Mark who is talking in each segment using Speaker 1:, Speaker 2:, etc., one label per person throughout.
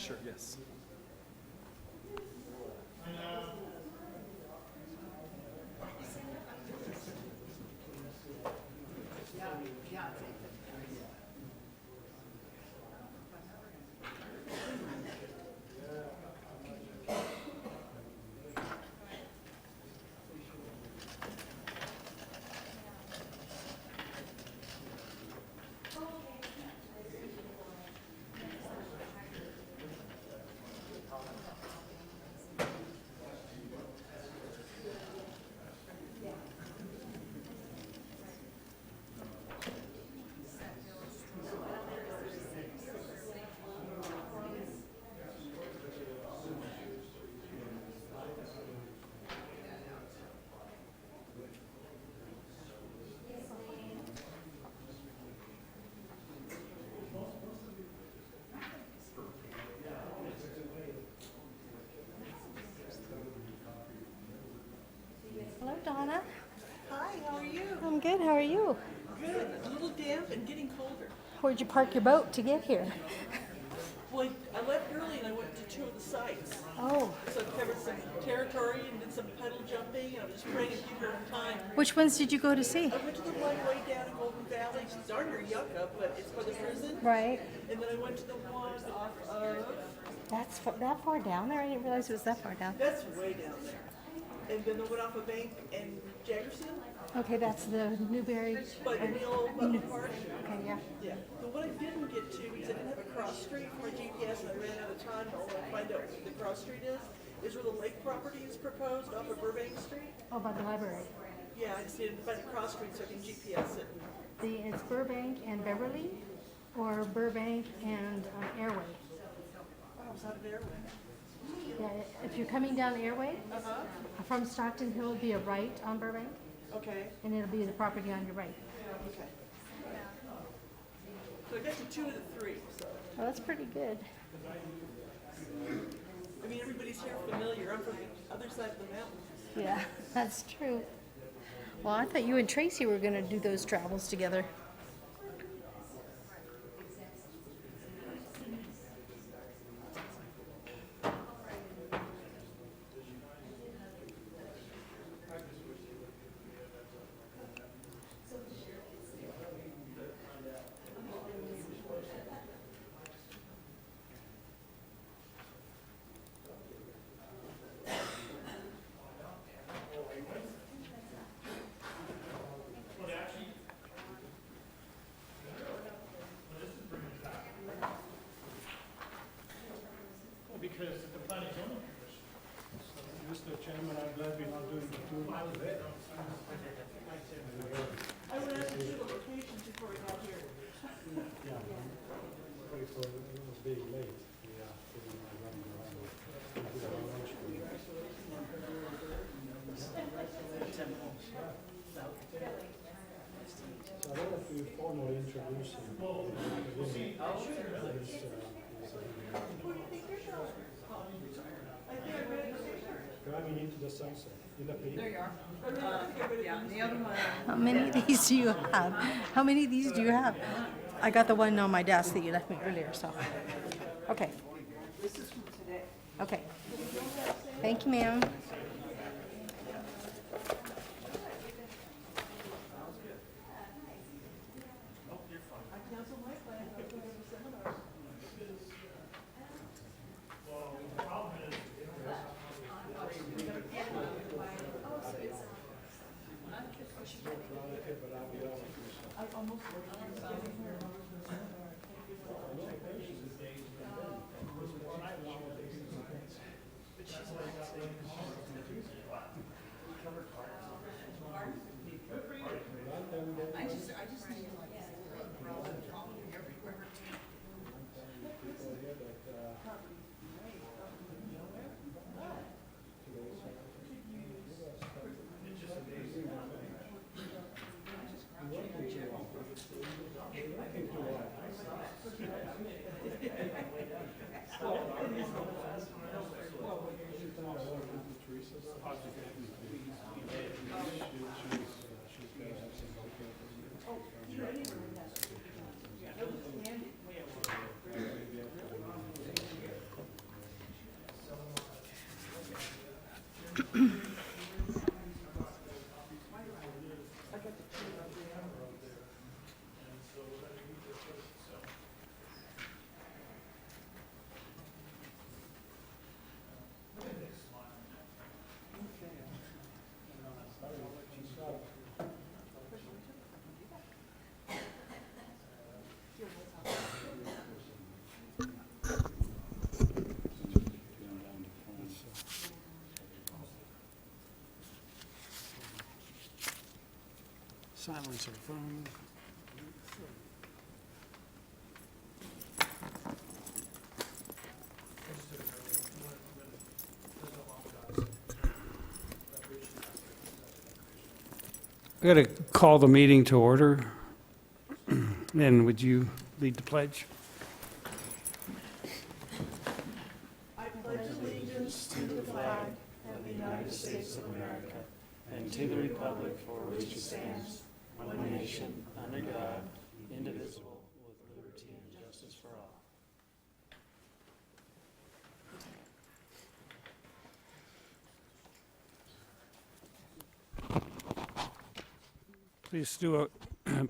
Speaker 1: Sure, yes.
Speaker 2: Hello, Donna.
Speaker 3: Hi, how are you?
Speaker 2: I'm good. How are you?
Speaker 3: Good. A little damp and getting colder.
Speaker 2: Where'd you park your boat to get here?
Speaker 3: Well, I left early and I went to 2 of the sites.
Speaker 2: Oh,
Speaker 3: So I covered some territory and did some pedal jumping, and I was just praying to keep her in time.
Speaker 2: which ones did you go to see?
Speaker 3: I went to the one way down in Golden Valley. It's darn near Yucca, but it's by the prison.
Speaker 2: Right.
Speaker 3: And then I went to the one off of,
Speaker 2: That's that far down there. I didn't realize it was that far down.
Speaker 3: that's way down there. And then the one off of Bank and Jaggerson,
Speaker 2: Okay, that's the Newberry.
Speaker 3: by the Neil Butler Park.
Speaker 2: Okay, yeah.
Speaker 3: Yeah. The one I didn't get to, because I didn't have a cross street for my GPS and I ran out of time, and all I find out what the cross street is where the lake property is proposed off of Burbank Street.
Speaker 2: Oh, by the library.
Speaker 3: Yeah, I just needed to find a cross street so I can GPS it.
Speaker 2: It's Burbank and Beverly, or Burbank and Airway.
Speaker 3: Oh, it's out of Airway.
Speaker 2: Yeah, if you're coming down Airway
Speaker 3: Uh-huh.
Speaker 2: from Stockton Hill, it'll be a right on Burbank,
Speaker 3: Okay,
Speaker 2: and it'll be the property on your right.
Speaker 3: okay. So I got to 2 of the 3, so.
Speaker 2: Oh, that's pretty good.
Speaker 3: I mean, everybody's here familiar. I'm from the other side of the mountain.
Speaker 2: Yeah, that's true. Well, I thought you and Tracy were going to do those travels together.
Speaker 4: Because the planning zoning commission. Mr. Chairman, I'm glad we're not doing the tour out there.
Speaker 3: I would ask you the locations before we got here.
Speaker 4: Yeah, sorry for, it was being late. Yeah, running around. So I don't know if we formally introduce him. Driving into the sunset, in the paper.
Speaker 5: There you are. Yeah, and the other one.
Speaker 2: How many of these do you have? How many of these do you have? I got the one on my desk that you left me earlier, so. Okay.
Speaker 5: This is from today.
Speaker 2: Okay. Thank you, ma'am.
Speaker 3: I cancel my plan. I'll go to the seminar. I almost getting here. But she's like,
Speaker 4: Silence our phone. I got to call the meeting to order. And would you lead the pledge?
Speaker 1: and to the republic for which it stands, one nation, under God, indivisible, with liberty and justice for all.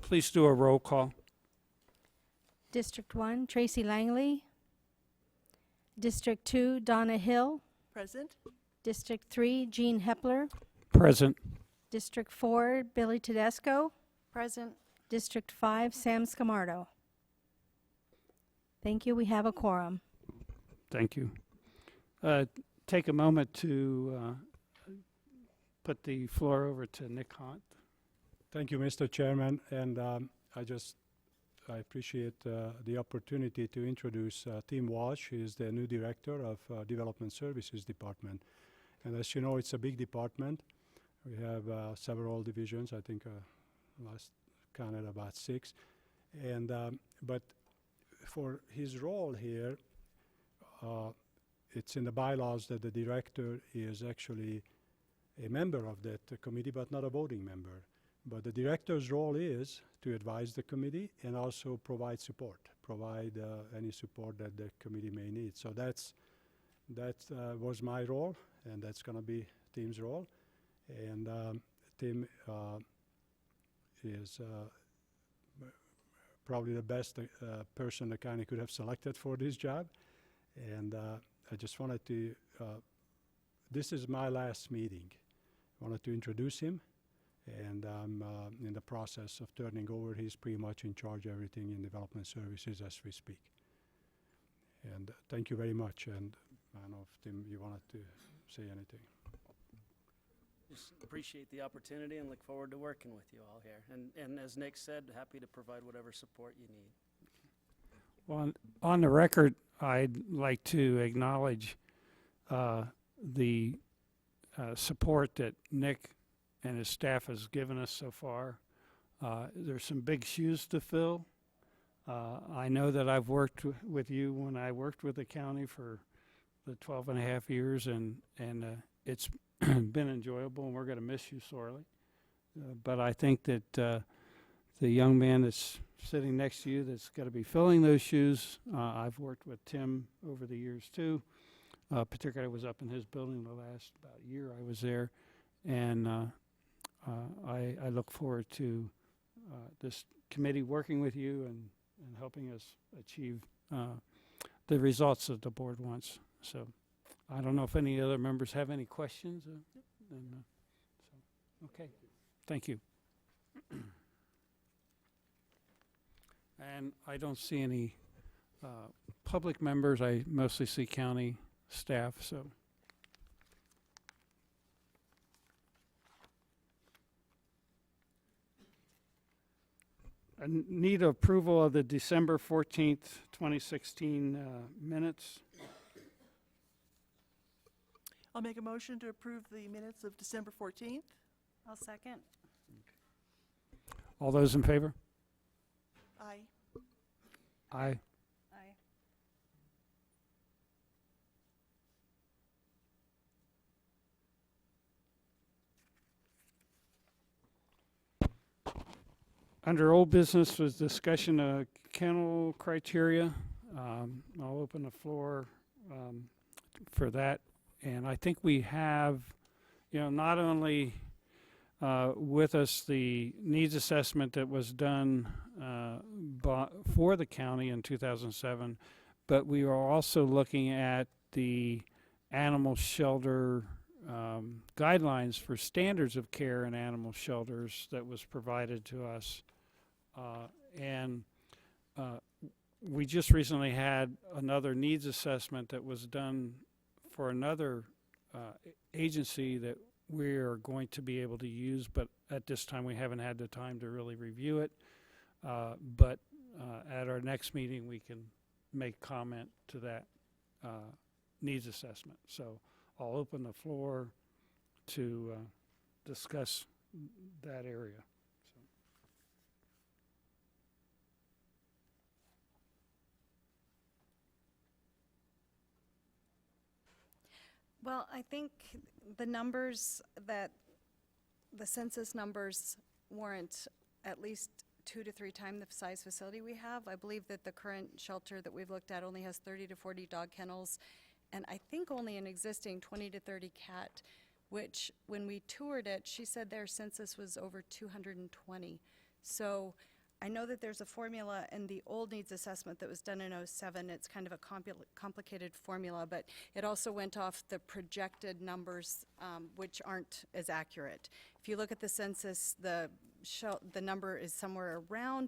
Speaker 4: Please do a roll call.
Speaker 2: District 1, Tracy Langley. District 2, Donna Hill.
Speaker 3: Present?
Speaker 2: District 3, Jean Hepler.
Speaker 4: Present.
Speaker 2: District 4, Billy Tedesco.
Speaker 6: Present.
Speaker 2: District 5, Sam Scamardo. Thank you. We have a quorum.
Speaker 4: Thank you. Take a moment to put the floor over to Nick Hunt.
Speaker 7: Thank you, Mr. Chairman, and I appreciate the opportunity to introduce Tim Walsh. He is the new director of Development Services Department. And as you know, it's a big department. We have several divisions. I think last counted about 6. And but for his role here, it's in the bylaws that the director is actually a member of that committee, but not a voting member. But the director's role is to advise the committee and also provide support, provide any support that the committee may need. So that was my role, and that's going to be Tim's role. And Tim is probably the best person the county could have selected for this job. And I just wanted to, this is my last meeting. I wanted to introduce him. And I'm in the process of turning over. He's pretty much in charge of everything in development services as we speak. And thank you very much. And I don't know if, Tim, you wanted to say anything.
Speaker 1: Just appreciate the opportunity and look forward to working with you all here. And as Nick said, happy to provide whatever support you need.
Speaker 4: Well, on the record, I'd like to acknowledge the support that Nick and his staff has given us so far. There's some big shoes to fill. I know that I've worked with you when I worked with the county for the 12 and a half years, and it's been enjoyable, and we're going to miss you sorely. But I think that the young man that's sitting next to you that's got to be filling those shoes, I've worked with Tim over the years too. Particularly I was up in his building the last about year I was there, and I look forward to this committee working with you and helping us achieve the results that the board wants. So I don't know if any other members have any questions. Okay, thank you. And I don't see any public members. I mostly see county staff. So. I need approval of the December 14th, 2016 minutes.
Speaker 3: I'll make a motion to approve the minutes of December 14th.
Speaker 6: I'll second.
Speaker 4: All those in favor?
Speaker 3: Aye.
Speaker 4: Aye.
Speaker 6: Aye.
Speaker 4: Under old business was discussion of kennel criteria. I'll open the floor for that. And I think we have not only with us the needs assessment that was done for the county in 2007, but we are also looking at the animal shelter guidelines for standards of care in animal shelters that was provided to us. And we just recently had another needs assessment that was done for another agency that we are going to be able to use, but at this time we haven't had the time to really review it. But at our next meeting we can make comment to that needs assessment. So I'll open the floor to discuss that area.
Speaker 6: Well, I think the numbers that, the census numbers warrant at least 2 to 3 times the size facility we have. I believe that the current shelter that we've looked at only has 30 to 40 dog kennels, and I think only an existing 20 to 30 cat, which when we toured it, she said their census was over 220. So I know that there's a formula in the old needs assessment that was done in '07. It's kind of a complicated formula, but it also went off the projected numbers, which aren't as accurate. If you look at the census, the number is somewhere around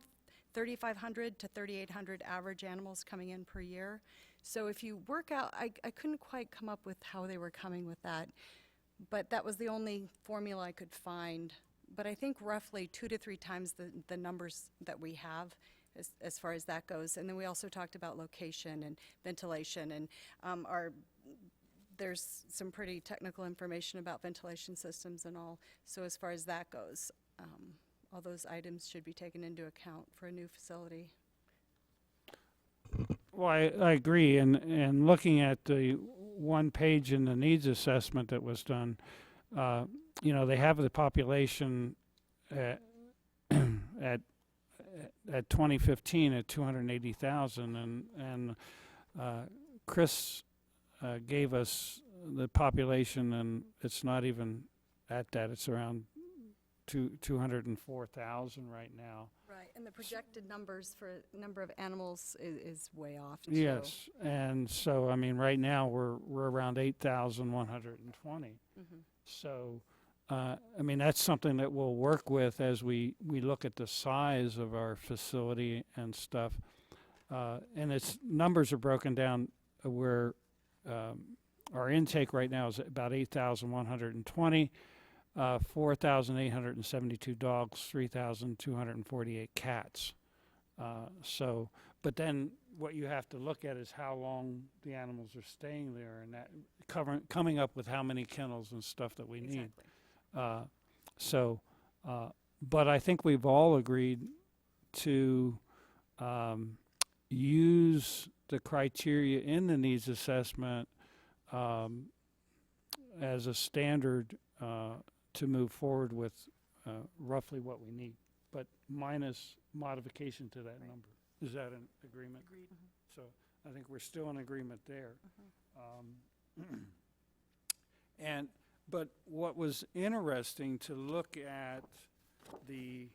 Speaker 6: 3,500 to 3,800 average animals coming in per year. So if you work out, I couldn't quite come up with how they were coming with that, but that was the only formula I could find. But I think roughly 2 to 3 times the numbers that we have as far as that goes. And then we also talked about location and ventilation, and there's some pretty technical information about ventilation systems and all. So as far as that goes, all those items should be taken into account for a new facility.
Speaker 4: Well, I agree, and looking at the one page in the needs assessment that was done, they have the population at 2015 at 280,000, and Chris gave us the population, and it's not even at that. It's around 204,000 right now.
Speaker 6: Right, and the projected numbers for number of animals is way off too.
Speaker 4: Yes, and so I mean, right now we're around 8,120.
Speaker 6: Mm-hmm.
Speaker 4: So, I mean, that's something that we'll work with as we look at the size of our facility and stuff. And its numbers are broken down where our intake right now is about 8,120, 4,872 dogs, 3,248 cats. So, but then what you have to look at is how long the animals are staying there, and that coming up with how many kennels and stuff that we need. But I think we've all agreed to use the criteria in the needs assessment as a standard to move forward with roughly what we need, but minus modification to that number. Is that an agreement?
Speaker 6: Agreed.
Speaker 4: So I think we're still in agreement there. But what was interesting to look at the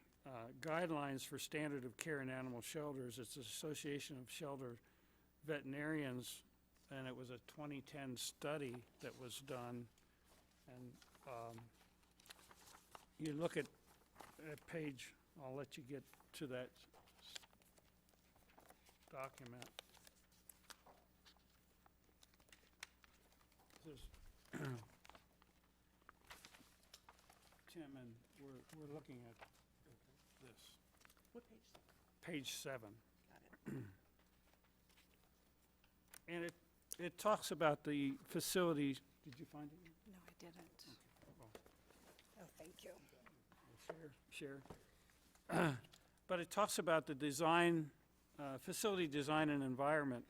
Speaker 4: guidelines for standard of care in animal shelters, it's the Association of Shelter Veterinarians, and it was a 2010 study that was done. And you look at page, I'll let you get to that document. This Tim, and we're looking at this.
Speaker 3: What page?
Speaker 4: Page 7.
Speaker 3: Got it.
Speaker 4: And it talks about the facilities. Did you find it?
Speaker 6: No, I didn't. Oh, thank you.
Speaker 4: Share. But it talks about the design, facility design and environment.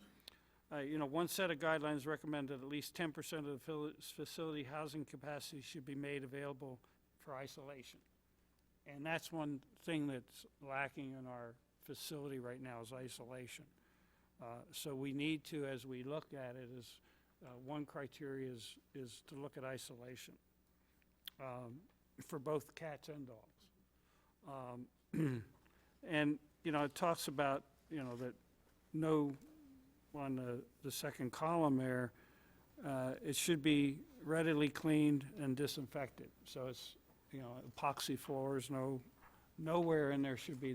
Speaker 4: One set of guidelines recommend that at least 10% of the facility housing capacity should be made available for isolation. And that's one thing that's lacking in our facility right now is isolation. So we need to, as we look at it, one criteria is to look at isolation. for both cats and dogs. And, you know, it talks about, you know, that no, on the second column there, it should be readily cleaned and disinfected. So it's, you know, epoxy floors, nowhere in there should be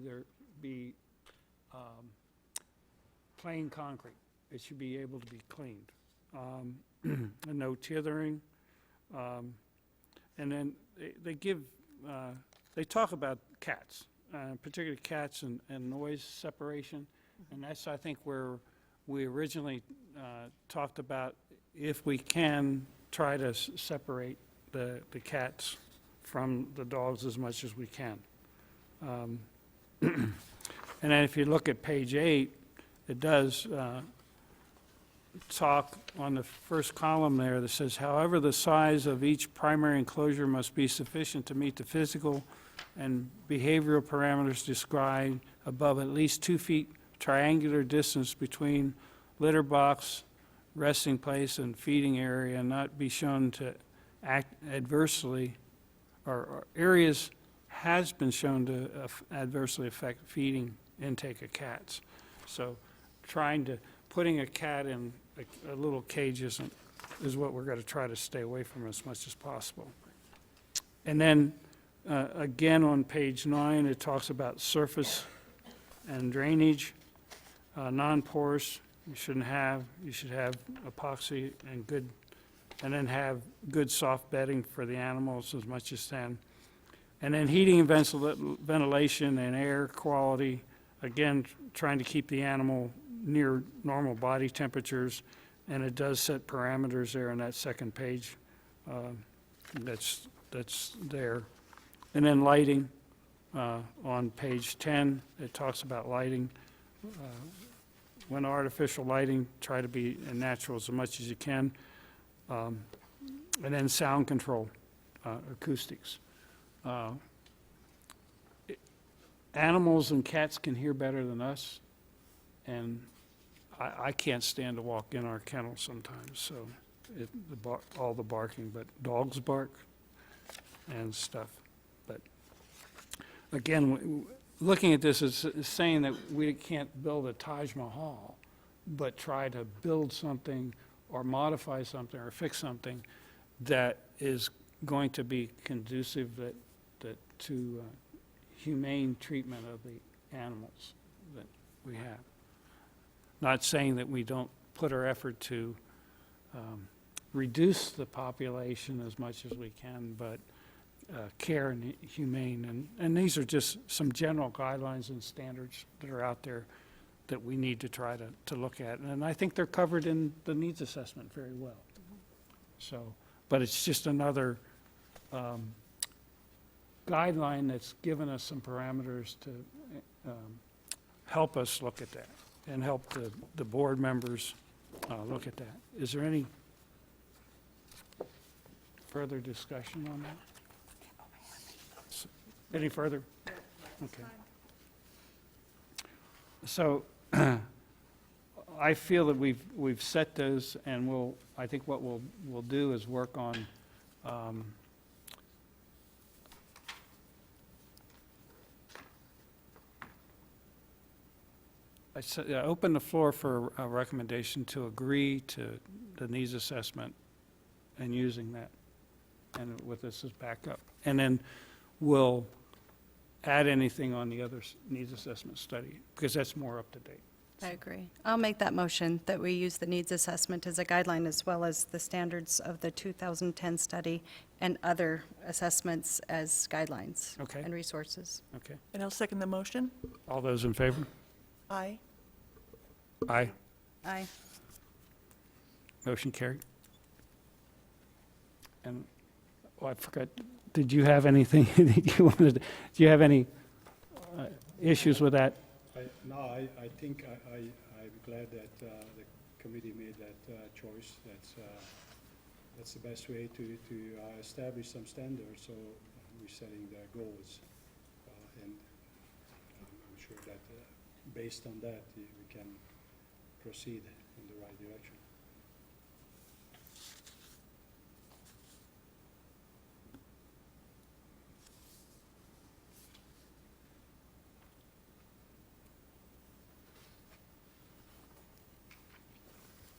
Speaker 4: plain concrete. It should be able to be cleaned. And no tithering. And then they talk about cats, particularly cats and noise separation. And that's, I think, where we originally talked about if we can try to separate the cats from the dogs as much as we can. And then if you look at page 8, it does talk on the first column there that says, however, the size of each primary enclosure must be sufficient to meet the physical and behavioral parameters described above, at least 2 feet triangular distance between litter box, resting place, and feeding area, and not be shown to act adversely, or areas has been shown to adversely affect feeding intake of cats. So putting a cat in a little cage is what we're going to try to stay away from as much as possible. And then, again, on page 9, it talks about surface and drainage, non-porous. You should have epoxy and then have good soft bedding for the animals as much as can. And then heating and ventilation and air quality, again, trying to keep the animal near normal body temperatures, and it does set parameters there on that second page. That's there. And then lighting, on page 10, it talks about lighting. When artificial lighting, try to be natural as much as you can. And then sound control, acoustics. Animals and cats can hear better than us, and I can't stand to walk in our kennel sometimes, so all the barking, but dogs bark and stuff. But again, looking at this is saying that we can't build a Taj Mahal, but try to build something or modify something or fix something that is going to be conducive to humane treatment of the animals that we have. Not saying that we don't put our effort to reduce the population as much as we can, but care and humane. And these are just some general guidelines and standards that are out there that we need to try to look at. And I think they're covered in the needs assessment very well. So, but it's just another guideline that's given us some parameters to help us look at that and help the board members look at that. Is there any further discussion on that? Any further? Okay. So I feel that we've set those, and I think what we'll do is work on open the floor for a recommendation to agree to the needs assessment and using that, and with this as backup. And then we'll add anything on the other needs assessment study, because that's more up to date.
Speaker 6: I agree. I'll make that motion that we use the needs assessment as a guideline as well as the standards of the 2010 study and other assessments as guidelines
Speaker 4: Okay.
Speaker 6: and resources.
Speaker 4: Okay.
Speaker 3: And I'll second the motion.
Speaker 4: All those in favor?
Speaker 3: Aye.
Speaker 4: Aye.
Speaker 6: Aye.
Speaker 4: Motion carried. And, I forgot, did you have anything that you wanted, do you have any issues with that?
Speaker 7: I think I'm glad that the committee made that choice. That's the best way to establish some standards, so we're setting the goals. And I'm sure that based on that, we can proceed in the right direction.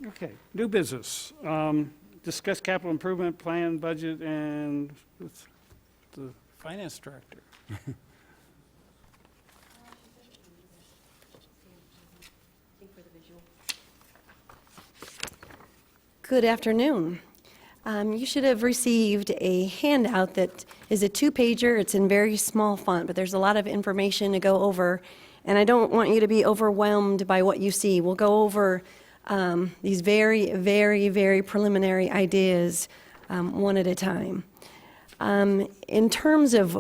Speaker 4: Okay, new business. Discuss capital improvement plan, budget, and with the finance director.
Speaker 8: Good afternoon. You should have received a handout that is a two-pager. It's in very small font, but there's a lot of information to go over, and I don't want you to be overwhelmed by what you see. We'll go over these very, very, very preliminary ideas one at a time. In terms of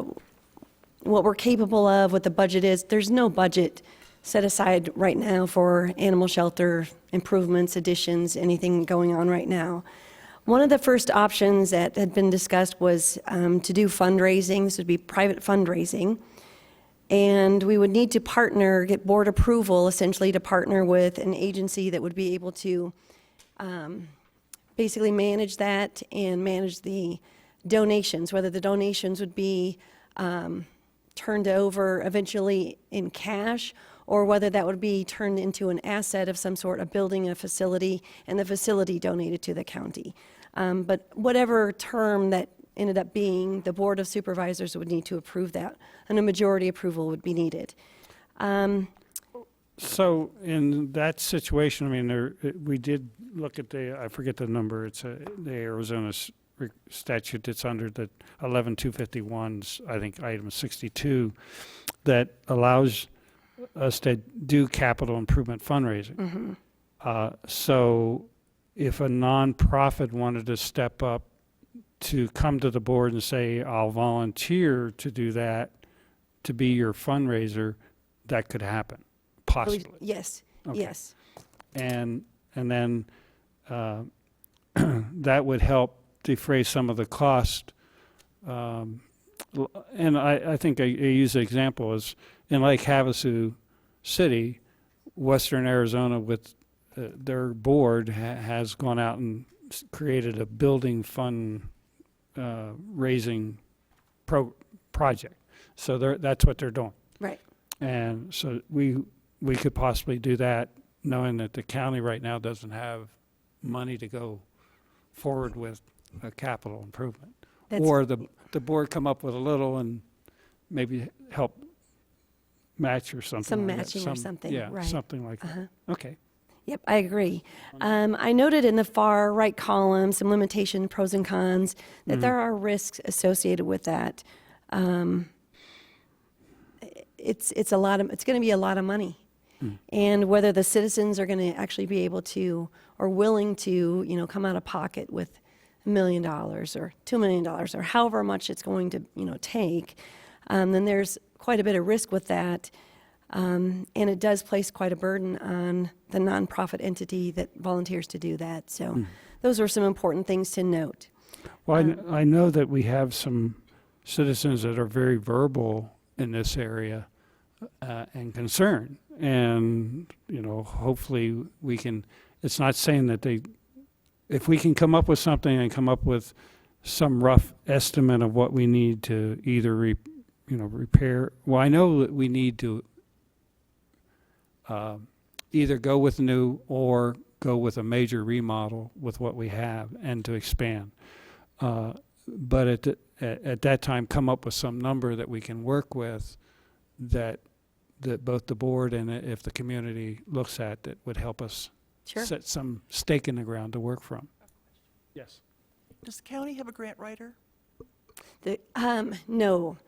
Speaker 8: what we're capable of, what the budget is, there's no budget set aside right now for animal shelter improvements, additions, anything going on right now. One of the first options that had been discussed was to do fundraising. This would be private fundraising. And we would need to partner, get board approval, essentially, to partner with an agency that would be able to basically manage that and manage the donations, whether the donations would be turned over eventually in cash, or whether that would be turned into an asset of some sort, of building a facility, and the facility donated to the county. But whatever term that ended up being, the Board of Supervisors would need to approve that, and a majority approval would be needed.
Speaker 4: So in that situation, I mean, we did look at I forget the number, it's the Arizona statute that's under the 11251's, I think, item 62, that allows us to do capital improvement fundraising. So if a nonprofit wanted to step up to come to the board and say, I'll volunteer to do that, to be your fundraiser, that could happen, possibly.
Speaker 8: Yes,
Speaker 4: Okay.
Speaker 8: yes.
Speaker 4: And then that would help defray some of the cost. And I think I use the example as in Lake Havasu City, Western Arizona, with their board has gone out and created a building fund raising project. So that's what they're doing.
Speaker 8: Right.
Speaker 4: And so we could possibly do that, knowing that the county right now doesn't have money to go forward with a capital improvement. Or the board come up with a little and maybe help match or something.
Speaker 8: Some
Speaker 4: like that.
Speaker 8: matching or something,
Speaker 4: Yeah,
Speaker 8: right.
Speaker 4: something like that. Okay.
Speaker 8: Yep, I agree. I noted in the far right column some limitation, pros and cons, that there are risks associated with that. It's going to be a lot of money. And whether the citizens are going to actually be able to or willing to, come out of pocket with $1 million or $2 million or however much it's going to, take, then there's quite a bit of risk with that. And it does place quite a burden on the nonprofit entity that volunteers to do that. So those are some important things to note.
Speaker 4: Well, I know that we have some citizens that are very verbal in this area and concerned. And, hopefully we can, it's not saying that if we can come up with something and come up with some rough estimate of what we need to either repair. Well, I know that we need to either go with new or go with a major remodel with what we have and to expand. But at that time, come up with some number that we can work with that both the board and if the community looks at, that would help us set some stake in the ground to work from. Yes.
Speaker 3: Does the county have a grant writer?
Speaker 8: No.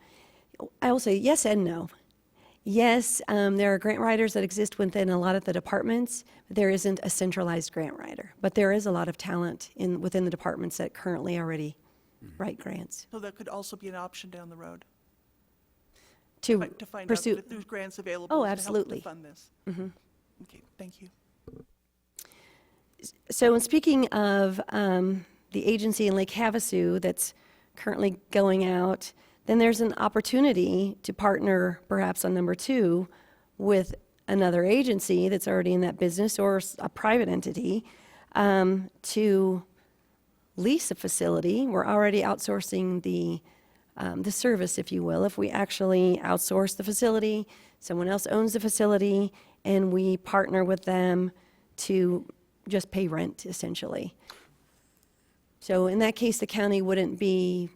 Speaker 8: I will say yes and no. Yes, there are grant writers that exist within a lot of the departments. There isn't a centralized grant writer, but there is a lot of talent within the departments that currently already write grants.
Speaker 3: So that could also be an option down the road
Speaker 8: To
Speaker 3: to find
Speaker 8: pursue.
Speaker 3: out if there's grants available
Speaker 8: Oh,
Speaker 3: to help
Speaker 8: absolutely.
Speaker 3: to fund this. Okay, thank you.
Speaker 8: So in speaking of the agency in Lake Havasu that's currently going out, then there's an opportunity to partner perhaps on number 2 with another agency that's already in that business or a private entity to lease a facility. We're already outsourcing the service, if you will. If we actually outsource the facility, someone else owns the facility, and we partner with them to just pay rent, essentially. So in that case, the county wouldn't be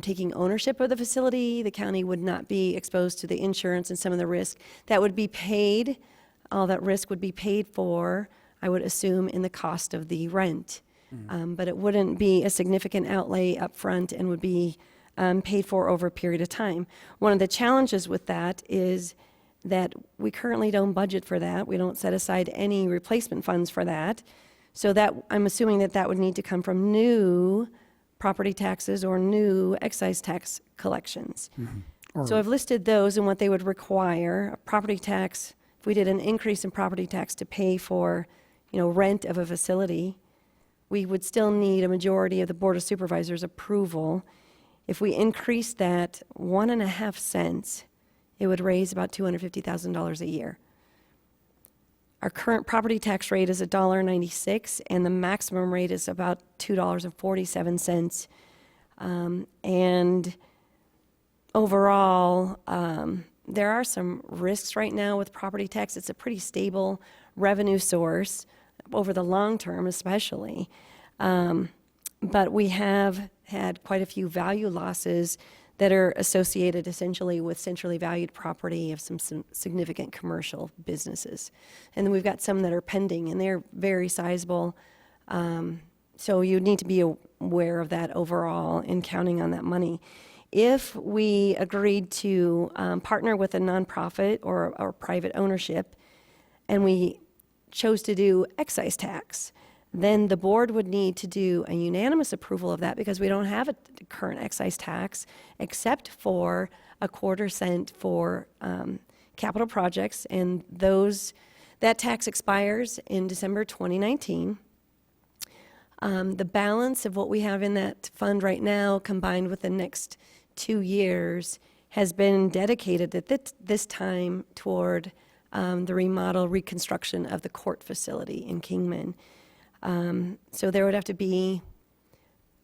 Speaker 8: taking ownership of the facility. The county would not be exposed to the insurance and some of the risk. That would be paid, all that risk would be paid for, I would assume, in the cost of the rent. But it wouldn't be a significant outlay up front and would be paid for over a period of time. One of the challenges with that is that we currently don't budget for that. We don't set aside any replacement funds for that. So that, I'm assuming that that would need to come from new property taxes or new excise tax collections. So I've listed those and what they would require. A property tax, if we did an increase in property tax to pay for, rent of a facility, we would still need a majority of the Board of Supervisors' approval. If we increased that 1.5 cents, it would raise about $250,000 a year. Our current property tax rate is $1.96, and the maximum rate is about $2.47. And overall, there are some risks right now with property tax. It's a pretty stable revenue source over the long term, especially. But we have had quite a few value losses that are associated essentially with centrally valued property of some significant commercial businesses. And then we've got some that are pending, and they're very sizable. So you need to be aware of that overall in counting on that money. If we agreed to partner with a nonprofit or private ownership, and we chose to do excise tax, then the board would need to do a unanimous approval of that because we don't have a current excise tax except for a 1/4 cent for capital projects, and that tax expires in December 2019. The balance of what we have in that fund right now, combined with the next 2 years, has been dedicated at this time toward the reconstruction of the court facility in Kingman. So there would have to be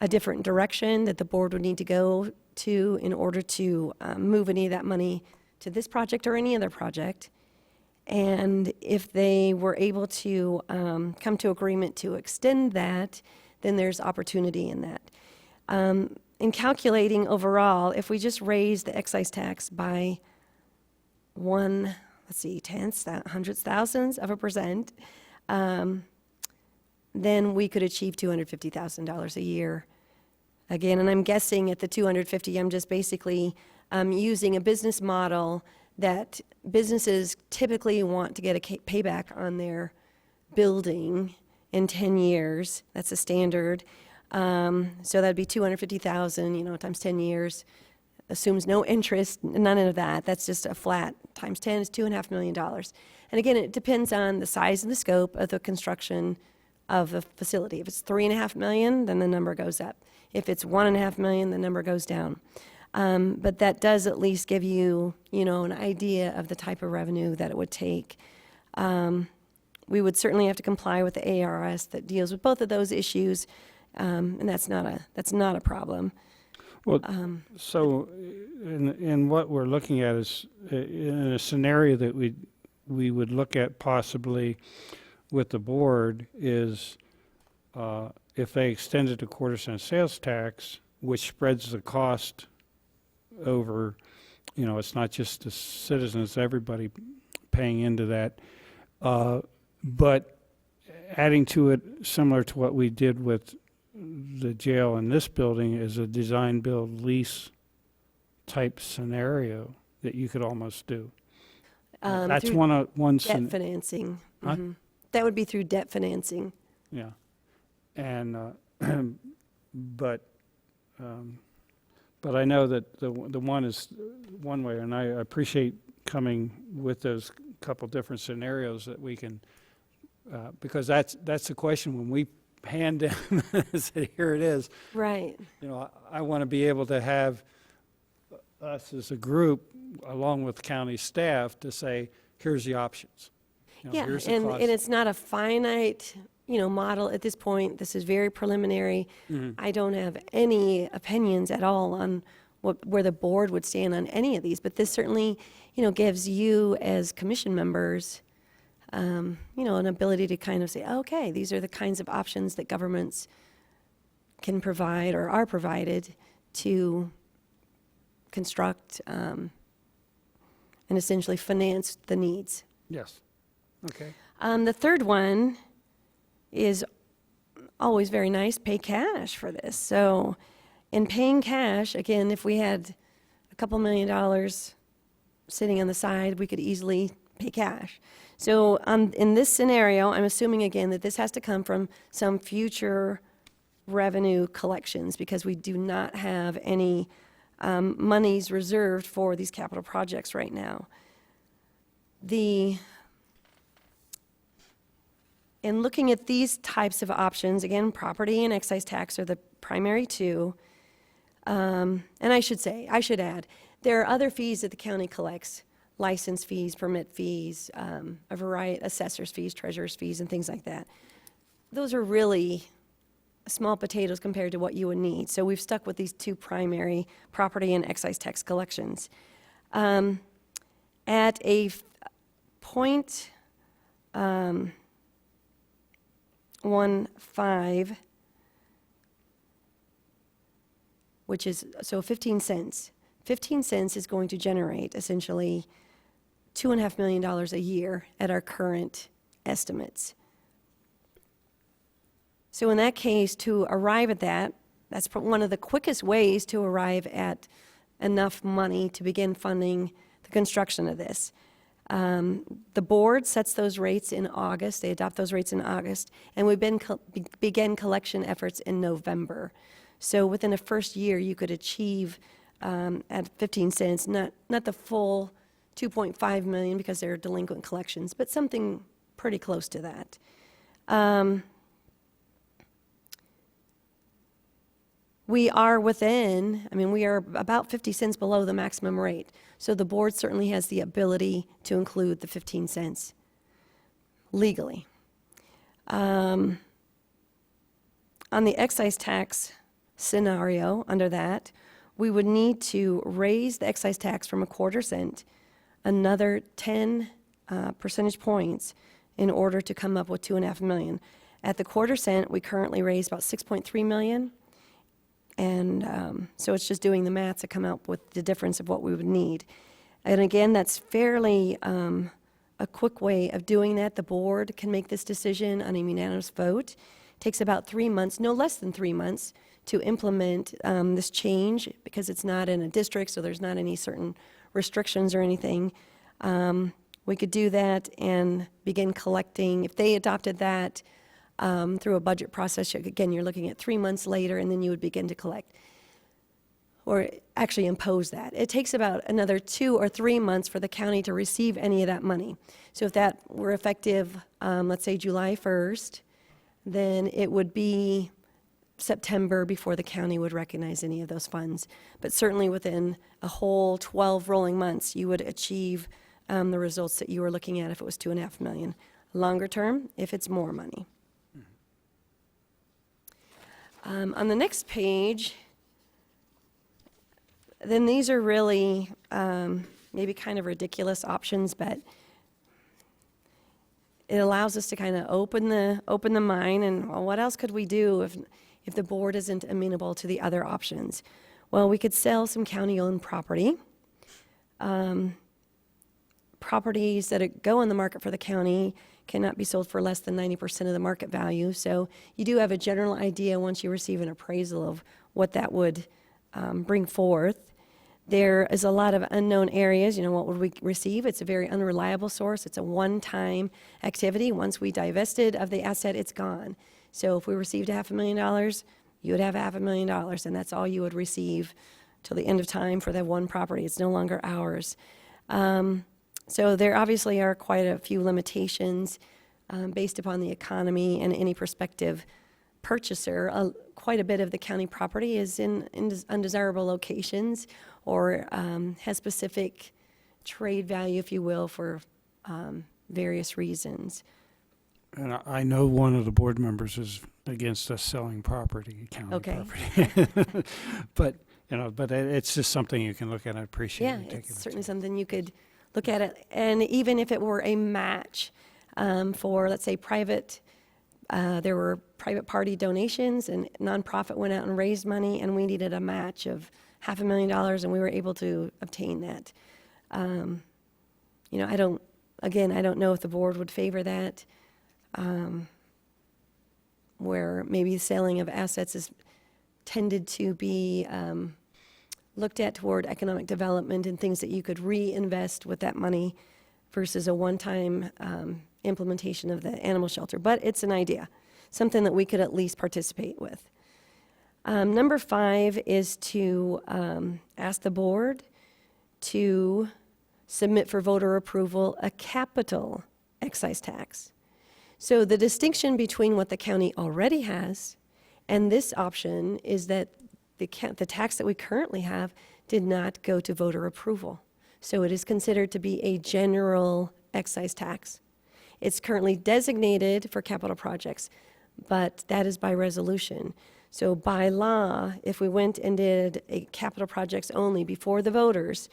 Speaker 8: a different direction that the board would need to go to in order to move any of that money to this project or any other project. And if they were able to come to agreement to extend that, then there's opportunity in that. In calculating overall, if we just raise the excise tax by 0.1%, then we could achieve $250,000 a year. Again, and I'm guessing at the 250, I'm just basically using a business model that businesses typically want to get a payback on their building in 10 years. That's a standard. So that'd be 250,000, times 10 years. Assumes no interest, none of that. That's just a flat times 10 is $2.5 million. And again, it depends on the size and the scope of the construction of the facility. If it's $3.5 million, then the number goes up. If it's $1.5 million, the number goes down. But that does at least give you, an idea of the type of revenue that it would take. We would certainly have to comply with the ARS that deals with both of those issues, and that's not a problem.
Speaker 4: Well, so in what we're looking at is in a scenario that we would look at possibly with the board is if they extended a 1/4 cent sales tax, which spreads the cost over, it's not just the citizens, everybody paying into that, but adding to it, similar to what we did with the jail in this building, is a design build lease type scenario that you could almost do. That's one
Speaker 8: debt financing.
Speaker 4: Huh?
Speaker 8: Mm-hmm. That would be through debt financing.
Speaker 4: Yeah, and but I know that the one is one way, and I appreciate coming with those couple different scenarios that we can, because that's the question when we hand down and say, here it is.
Speaker 8: Right.
Speaker 4: I want to be able to have us as a group, along with county staff, to say, here's the options.
Speaker 8: Yeah,
Speaker 4: here's the
Speaker 8: and
Speaker 4: cost.
Speaker 8: it's not a finite, model at this point. This is very preliminary.
Speaker 4: Mm-hmm.
Speaker 8: I don't have any opinions at all on where the board would stand on any of these, but this certainly, gives you as commission members an ability to kind of say, okay, these are the kinds of options that governments can provide or are provided to construct and essentially finance the needs.
Speaker 4: Yes. Okay.
Speaker 8: The third one is always very nice, pay cash for this. So in paying cash, again, if we had a couple $1 million sitting on the side, we could easily pay cash. So in this scenario, I'm assuming again that this has to come from some future revenue collections because we do not have any monies reserved for these capital projects right now. In looking at these types of options, again, property and excise tax are the primary two. And I should add, there are other fees that the county collects, license fees, permit fees, a variety, assessor's fees, treasurer's fees, and things like that. Those are really small potatoes compared to what you would need. So we've stuck with these two primary property and excise tax collections. At a point 1.5, which is, so 15 cents. 15 cents is going to generate essentially $2.5 million a year at our current estimates. So in that case, to arrive at that, that's one of the quickest ways to arrive at enough money to begin funding the construction of this. The board sets those rates in August. They adopt those rates in August, and we begin collection efforts in November. So within the first year, you could achieve at 15 cents, not the full 2.5 million because they're delinquent collections, but something pretty close to that. We are we are about 50 cents below the maximum rate. So the board certainly has the ability to include the 15 cents legally. On the excise tax scenario, under that, we would need to raise the excise tax from 1/4 cent another 10 percentage points in order to come up with $2.5 million. At the 1/4 cent, we currently raise about $6.3 million. And so it's just doing the math to come up with the difference of what we would need. And again, that's fairly a quick way of doing that. The board can make this decision on a unanimous vote. It takes about 3 months, no less than 3 months, to implement this change because it's not in a district, so there's not any certain restrictions or anything. We could do that and begin collecting. If they adopted that, through a budget process, again, you're looking at 3 months later, and then you would begin to collect or actually impose that. It takes about another 2 or 3 months for the county to receive any of that money. So if that were effective, let's say July 1st, then it would be September before the county would recognize any of those funds. But certainly within a whole 12 rolling months, you would achieve the results that you were looking at if it was $2.5 million. Longer term, if it's more money. On the next page, then these are really maybe kind of ridiculous options, but it allows us to kind of open the mind and, well, what else could we do if the board isn't amenable to the other options? Well, we could sell some county-owned property. Properties that go on the market for the county cannot be sold for less than 90% of the market value. So you do have a general idea once you receive an appraisal of what that would bring forth. There is a lot of unknown areas. What would we receive? It's a very unreliable source. It's a one-time activity. Once we divested of the asset, it's gone. So if we received $500,000, you would have $500,000, and that's all you would receive till the end of time for that one property. It's no longer ours. So there obviously are quite a few limitations based upon the economy and any prospective purchaser. Quite a bit of the county property is in undesirable locations or has specific trade value, if you will, for various reasons.
Speaker 4: And I know one of the board members is against us selling property, county property. But it's just something you can look at. I appreciate you taking
Speaker 8: it's certainly something you could look at it. And even if it were a match, for, let's say, there were private party donations, and nonprofit went out and raised money, and we needed a match of $500,000, and we were able to obtain that. I don't know if the board would favor that, where maybe the selling of assets is tended to be looked at toward economic development and things that you could reinvest with that money versus a one-time implementation of the animal shelter. But it's an idea, something that we could at least participate with. Number 5 is to ask the board to submit for voter approval a capital excise tax. So the distinction between what the county already has and this option is that the tax that we currently have did not go to voter approval. So it is considered to be a general excise tax. It's currently designated for capital projects, but that is by resolution. So by law, if we went and did a capital projects only before the voters,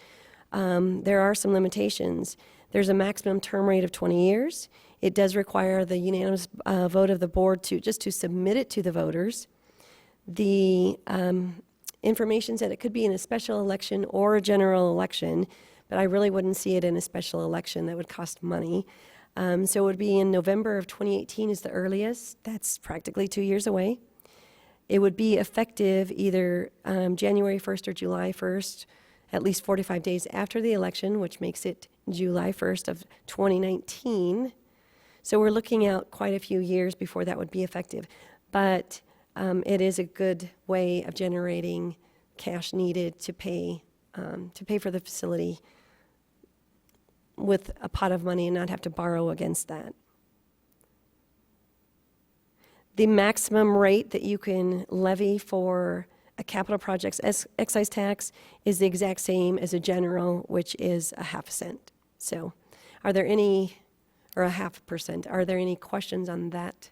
Speaker 8: there are some limitations. There's a maximum term rate of 20 years. It does require the unanimous vote of the board to submit it to the voters. The information said it could be in a special election or a general election, but I really wouldn't see it in a special election. That would cost money. So it would be in November of 2018 is the earliest. That's practically 2 years away. It would be effective either January 1st or July 1st, at least 45 days after the election, which makes it July 1st of 2019. So we're looking out quite a few years before that would be effective. But it is a good way of generating cash needed to pay for the facility with a pot of money and not have to borrow against that. The maximum rate that you can levy for a capital project's excise tax is the exact same as a general, which is a half cent. So are there any, or a 0.5%, are there any questions on that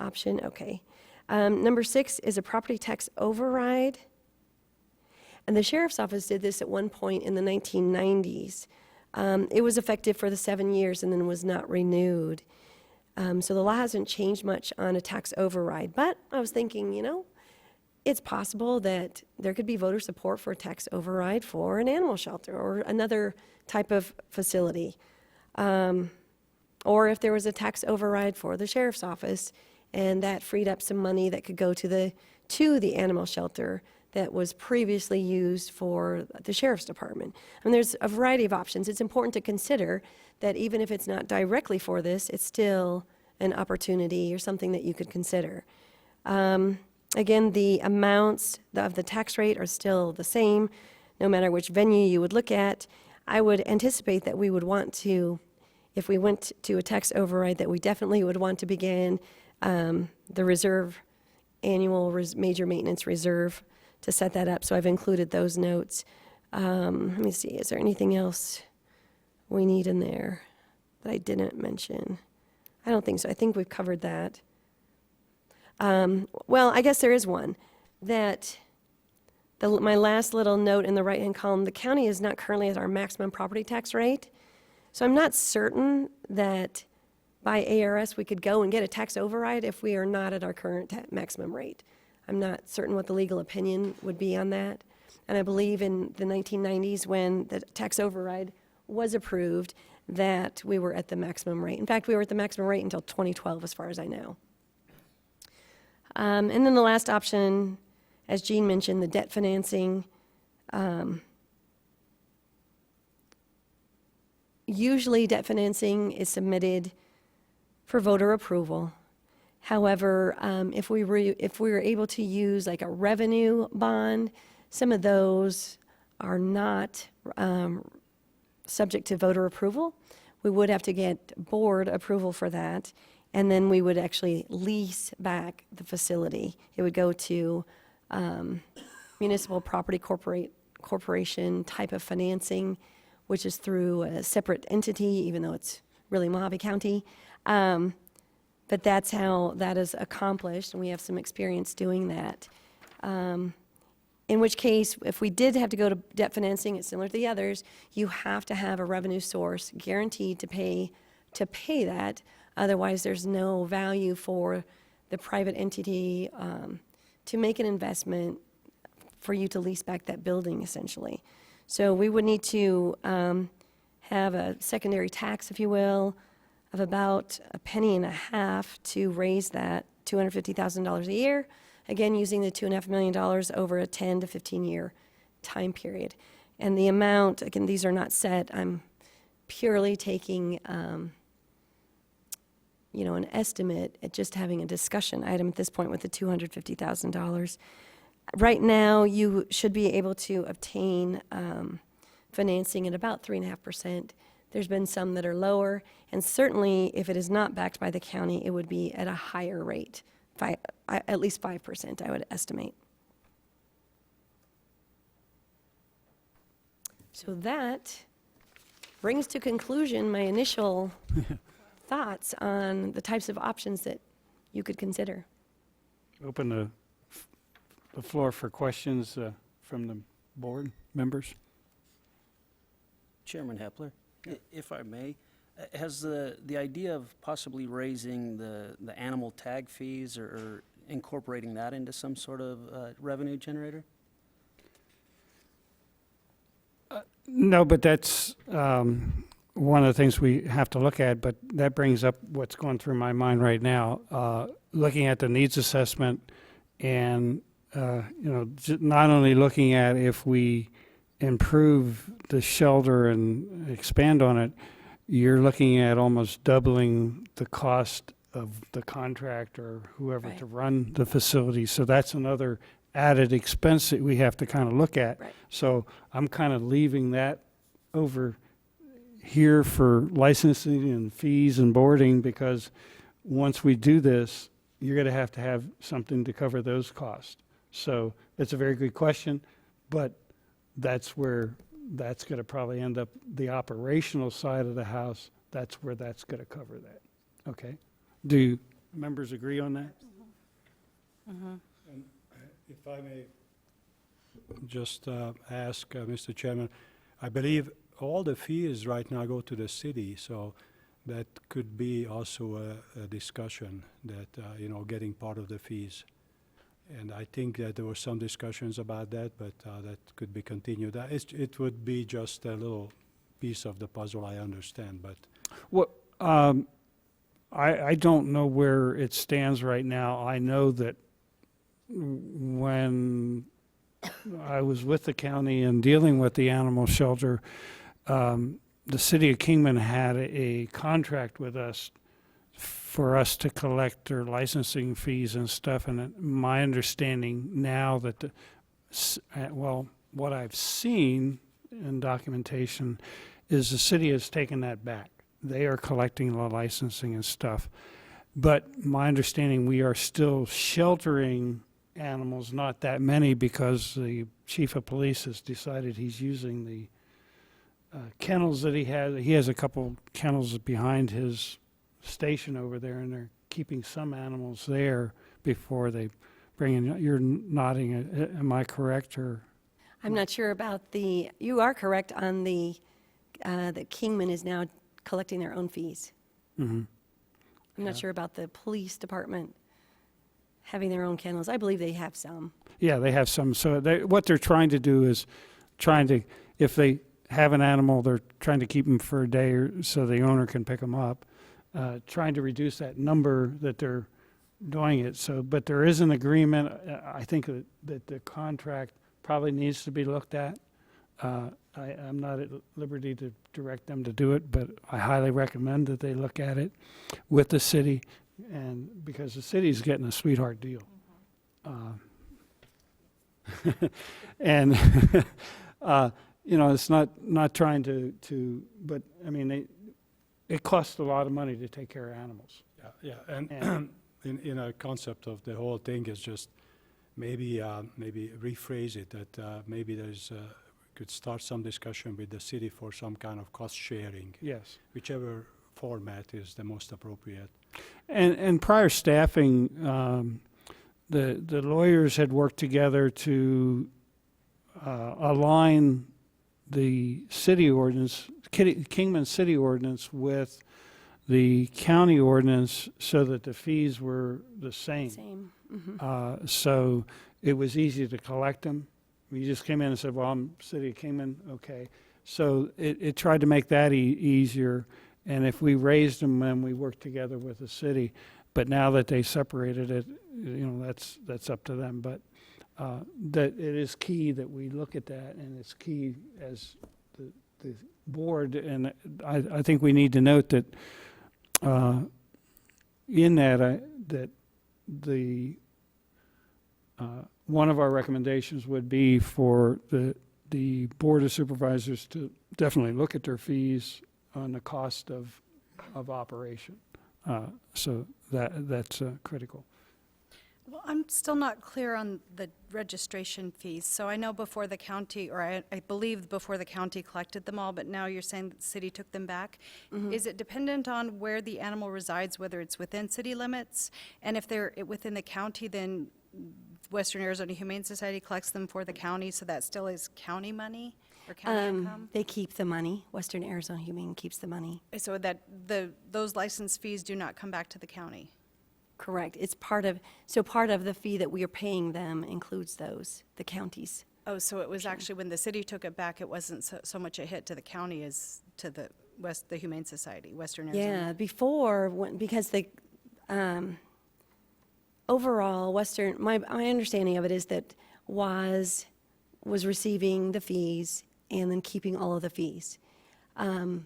Speaker 8: option? Okay. Number 6 is a property tax override. And the sheriff's office did this at one point in the 1990s. It was effective for the 7 years and then was not renewed. So the law hasn't changed much on a tax override. But I was thinking, it's possible that there could be voter support for a tax override for an animal shelter or another type of facility. Or if there was a tax override for the sheriff's office and that freed up some money that could go to the animal shelter that was previously used for the sheriff's department. I mean, there's a variety of options. It's important to consider that even if it's not directly for this, it's still an opportunity or something that you could consider. Again, the amounts of the tax rate are still the same, no matter which venue you would look at. I would anticipate that we would want to, if we went to a tax override, that we definitely would want to begin the reserve, annual major maintenance reserve, to set that up. So I've included those notes. Let me see, is there anything else we need in there that I didn't mention? I don't think so. I think we've covered that. Well, I guess there is one. That my last little note in the right-hand column, the county is not currently at our maximum property tax rate. So I'm not certain that by ARS we could go and get a tax override if we are not at our current maximum rate. I'm not certain what the legal opinion would be on that. And I believe in the 1990s when the tax override was approved that we were at the maximum rate. In fact, we were at the maximum rate until 2012 as far as I know. And then the last option, as Jean mentioned, the debt financing. Usually debt financing is submitted for voter approval. However, if we were able to use like a revenue bond, some of those are not subject to voter approval. We would have to get board approval for that, and then we would actually lease back the facility. It would go to municipal property corporation type of financing, which is through a separate entity, even though it's really Mojave County. But that's how that is accomplished, and we have some experience doing that. In which case, if we did have to go to debt financing, it's similar to the others, you have to have a revenue source guaranteed to pay to pay that. Otherwise, there's no value for the private entity to make an investment for you to lease back that building, essentially. So we would need to have a secondary tax, if you will, of about $0.015 to raise that $250,000 a year, again, using the $2.5 million over a 10 to 15-year time period. And the amount, again, these are not set. I'm purely taking, an estimate at just having a discussion item at this point with the $250,000. Right now, you should be able to obtain financing at about 3.5%. There's been some that are lower, and certainly if it is not backed by the county, it would be at a higher rate, at least 5%, I would estimate. So that brings to conclusion my initial thoughts on the types of options that you could consider.
Speaker 4: Open the floor for questions from the board members.
Speaker 1: Chairman Hepler, if I may, has the idea of possibly raising the animal tag fees or incorporating that into some sort of revenue generator?
Speaker 4: No, but that's one of the things we have to look at, but that brings up what's going through my mind right now. Looking at the needs assessment and, not only looking at if we improve the shelter and expand on it, you're looking at almost doubling the cost of the contractor or whoever
Speaker 8: Right.
Speaker 4: to run the facility. So that's another added expense that we have to kind of look at.
Speaker 8: Right.
Speaker 4: So I'm kind of leaving that over here for licensing and fees and boarding, because once we do this, you're going to have something to cover those costs. So it's a very good question, but that's where that's going to probably end up, the operational side of the house, that's where that's going to cover that. Okay? Do members agree on that?
Speaker 7: If I may just ask, Mr. Chairman, I believe all the fees right now go to the city, so that could be also a discussion that, getting part of the fees. And I think that there were some discussions about that, but that could be continued. It would be just a little piece of the puzzle, I understand, but
Speaker 4: Well, I don't know where it stands right now. I know that when I was with the county and dealing with the animal shelter, the city of Kingman had a contract with us for us to collect their licensing fees and stuff. And my understanding now that what I've seen in documentation is the city has taken that back. They are collecting the licensing and stuff. But my understanding, we are still sheltering animals, not that many, because the chief of police has decided he's using the kennels that he has. He has a couple kennels behind his station over there, and they're keeping some animals there before they bring in. You're nodding. Am I correct? Or
Speaker 8: I'm not sure about you are correct on that Kingman is now collecting their own fees.
Speaker 4: mm-hmm.
Speaker 8: I'm not sure about the police department having their own kennels. I believe they have some.
Speaker 4: Yeah, they have some. So what they're trying to do is if they have an animal, they're trying to keep them for a day so the owner can pick them up, trying to reduce that number that they're doing it. So, but there is an agreement. I think that the contract probably needs to be looked at. I'm not at liberty to direct them to do it, but I highly recommend that they look at it with the city, and because the city's getting a sweetheart deal. And it's not trying to, but I mean, it costs a lot of money to take care of animals.
Speaker 7: yeah, and in a concept of the whole thing is just maybe rephrase it that maybe there's could start some discussion with the city for some kind of cost sharing.
Speaker 4: Yes.
Speaker 7: Whichever format is the most appropriate.
Speaker 4: And prior staffing, the lawyers had worked together to align the city ordinance, Kingman city ordinance, with the county ordinance so that the fees were the same.
Speaker 8: Same. Mhm.
Speaker 4: So it was easy to collect them. We just came in and said, well, I'm City of Kingman, okay. So it tried to make that easier. And if we raised them, then we worked together with the city. But now that they separated it, that's up to them. But that it is key that we look at that, and it's key as the board. And I think we need to note that in that that the one of our recommendations would be for the Board of Supervisors to definitely look at their fees on the cost of operation. So that's critical.
Speaker 6: Well, I'm still not clear on the registration fees. So I know before the county, or I believe before the county collected them all, but now you're saying that the city took them back. Is it dependent on where the animal resides, whether it's within city limits? And if they're within the county, then Western Arizona Humane Society collects them for the county, so that still is county money or county income?
Speaker 8: They keep the money. Western Arizona Humane keeps the money.
Speaker 6: So that those license fees do not come back to the county?
Speaker 8: Correct. It's part of the fee that we are paying them includes the counties.
Speaker 6: Oh, so it was actually, when the city took it back, it wasn't so much a hit to the county as to the Humane Society, Western Arizona?
Speaker 8: Yeah, before, because overall, my understanding of it is that was receiving the fees and then keeping all of the fees. And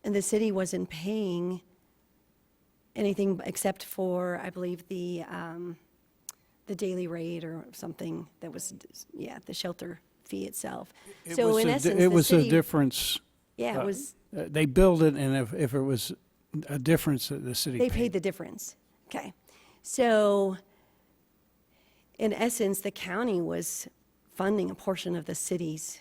Speaker 8: the city wasn't paying anything except for, I believe, the daily rate or something that was, the shelter fee itself. So in essence,
Speaker 4: it
Speaker 8: the
Speaker 4: was
Speaker 8: city,
Speaker 4: a difference.
Speaker 8: Yeah, it was.
Speaker 4: They billed it, and if it was a difference that the city
Speaker 8: They paid the difference. Okay. So in essence, the county was funding a portion of the city's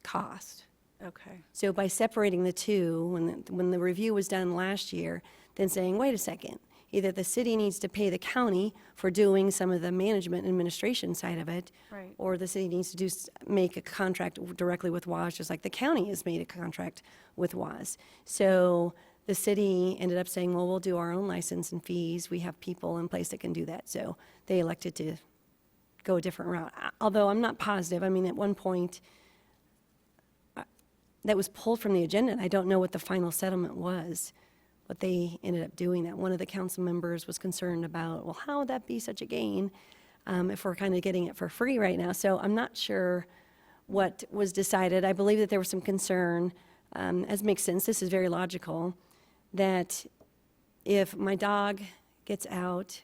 Speaker 8: cost.
Speaker 6: Okay.
Speaker 8: So by separating the two, when the review was done last year, then saying, wait a second, either the city needs to pay the county for doing some of the management and administration side of it,
Speaker 6: Right.
Speaker 8: or the city needs to make a contract directly with WAS, just like the county has made a contract with WAS. So the city ended up saying, well, we'll do our own license and fees. We have people in place that can do that. So they elected to go a different route. Although I'm not positive. I mean, at one point, that was pulled from the agenda, and I don't know what the final settlement was, but they ended up doing that. One of the council members was concerned about, well, how would that be such a gain if we're kind of getting it for free right now? So I'm not sure what was decided. I believe that there was some concern, as makes sense, this is very logical, that if my dog gets out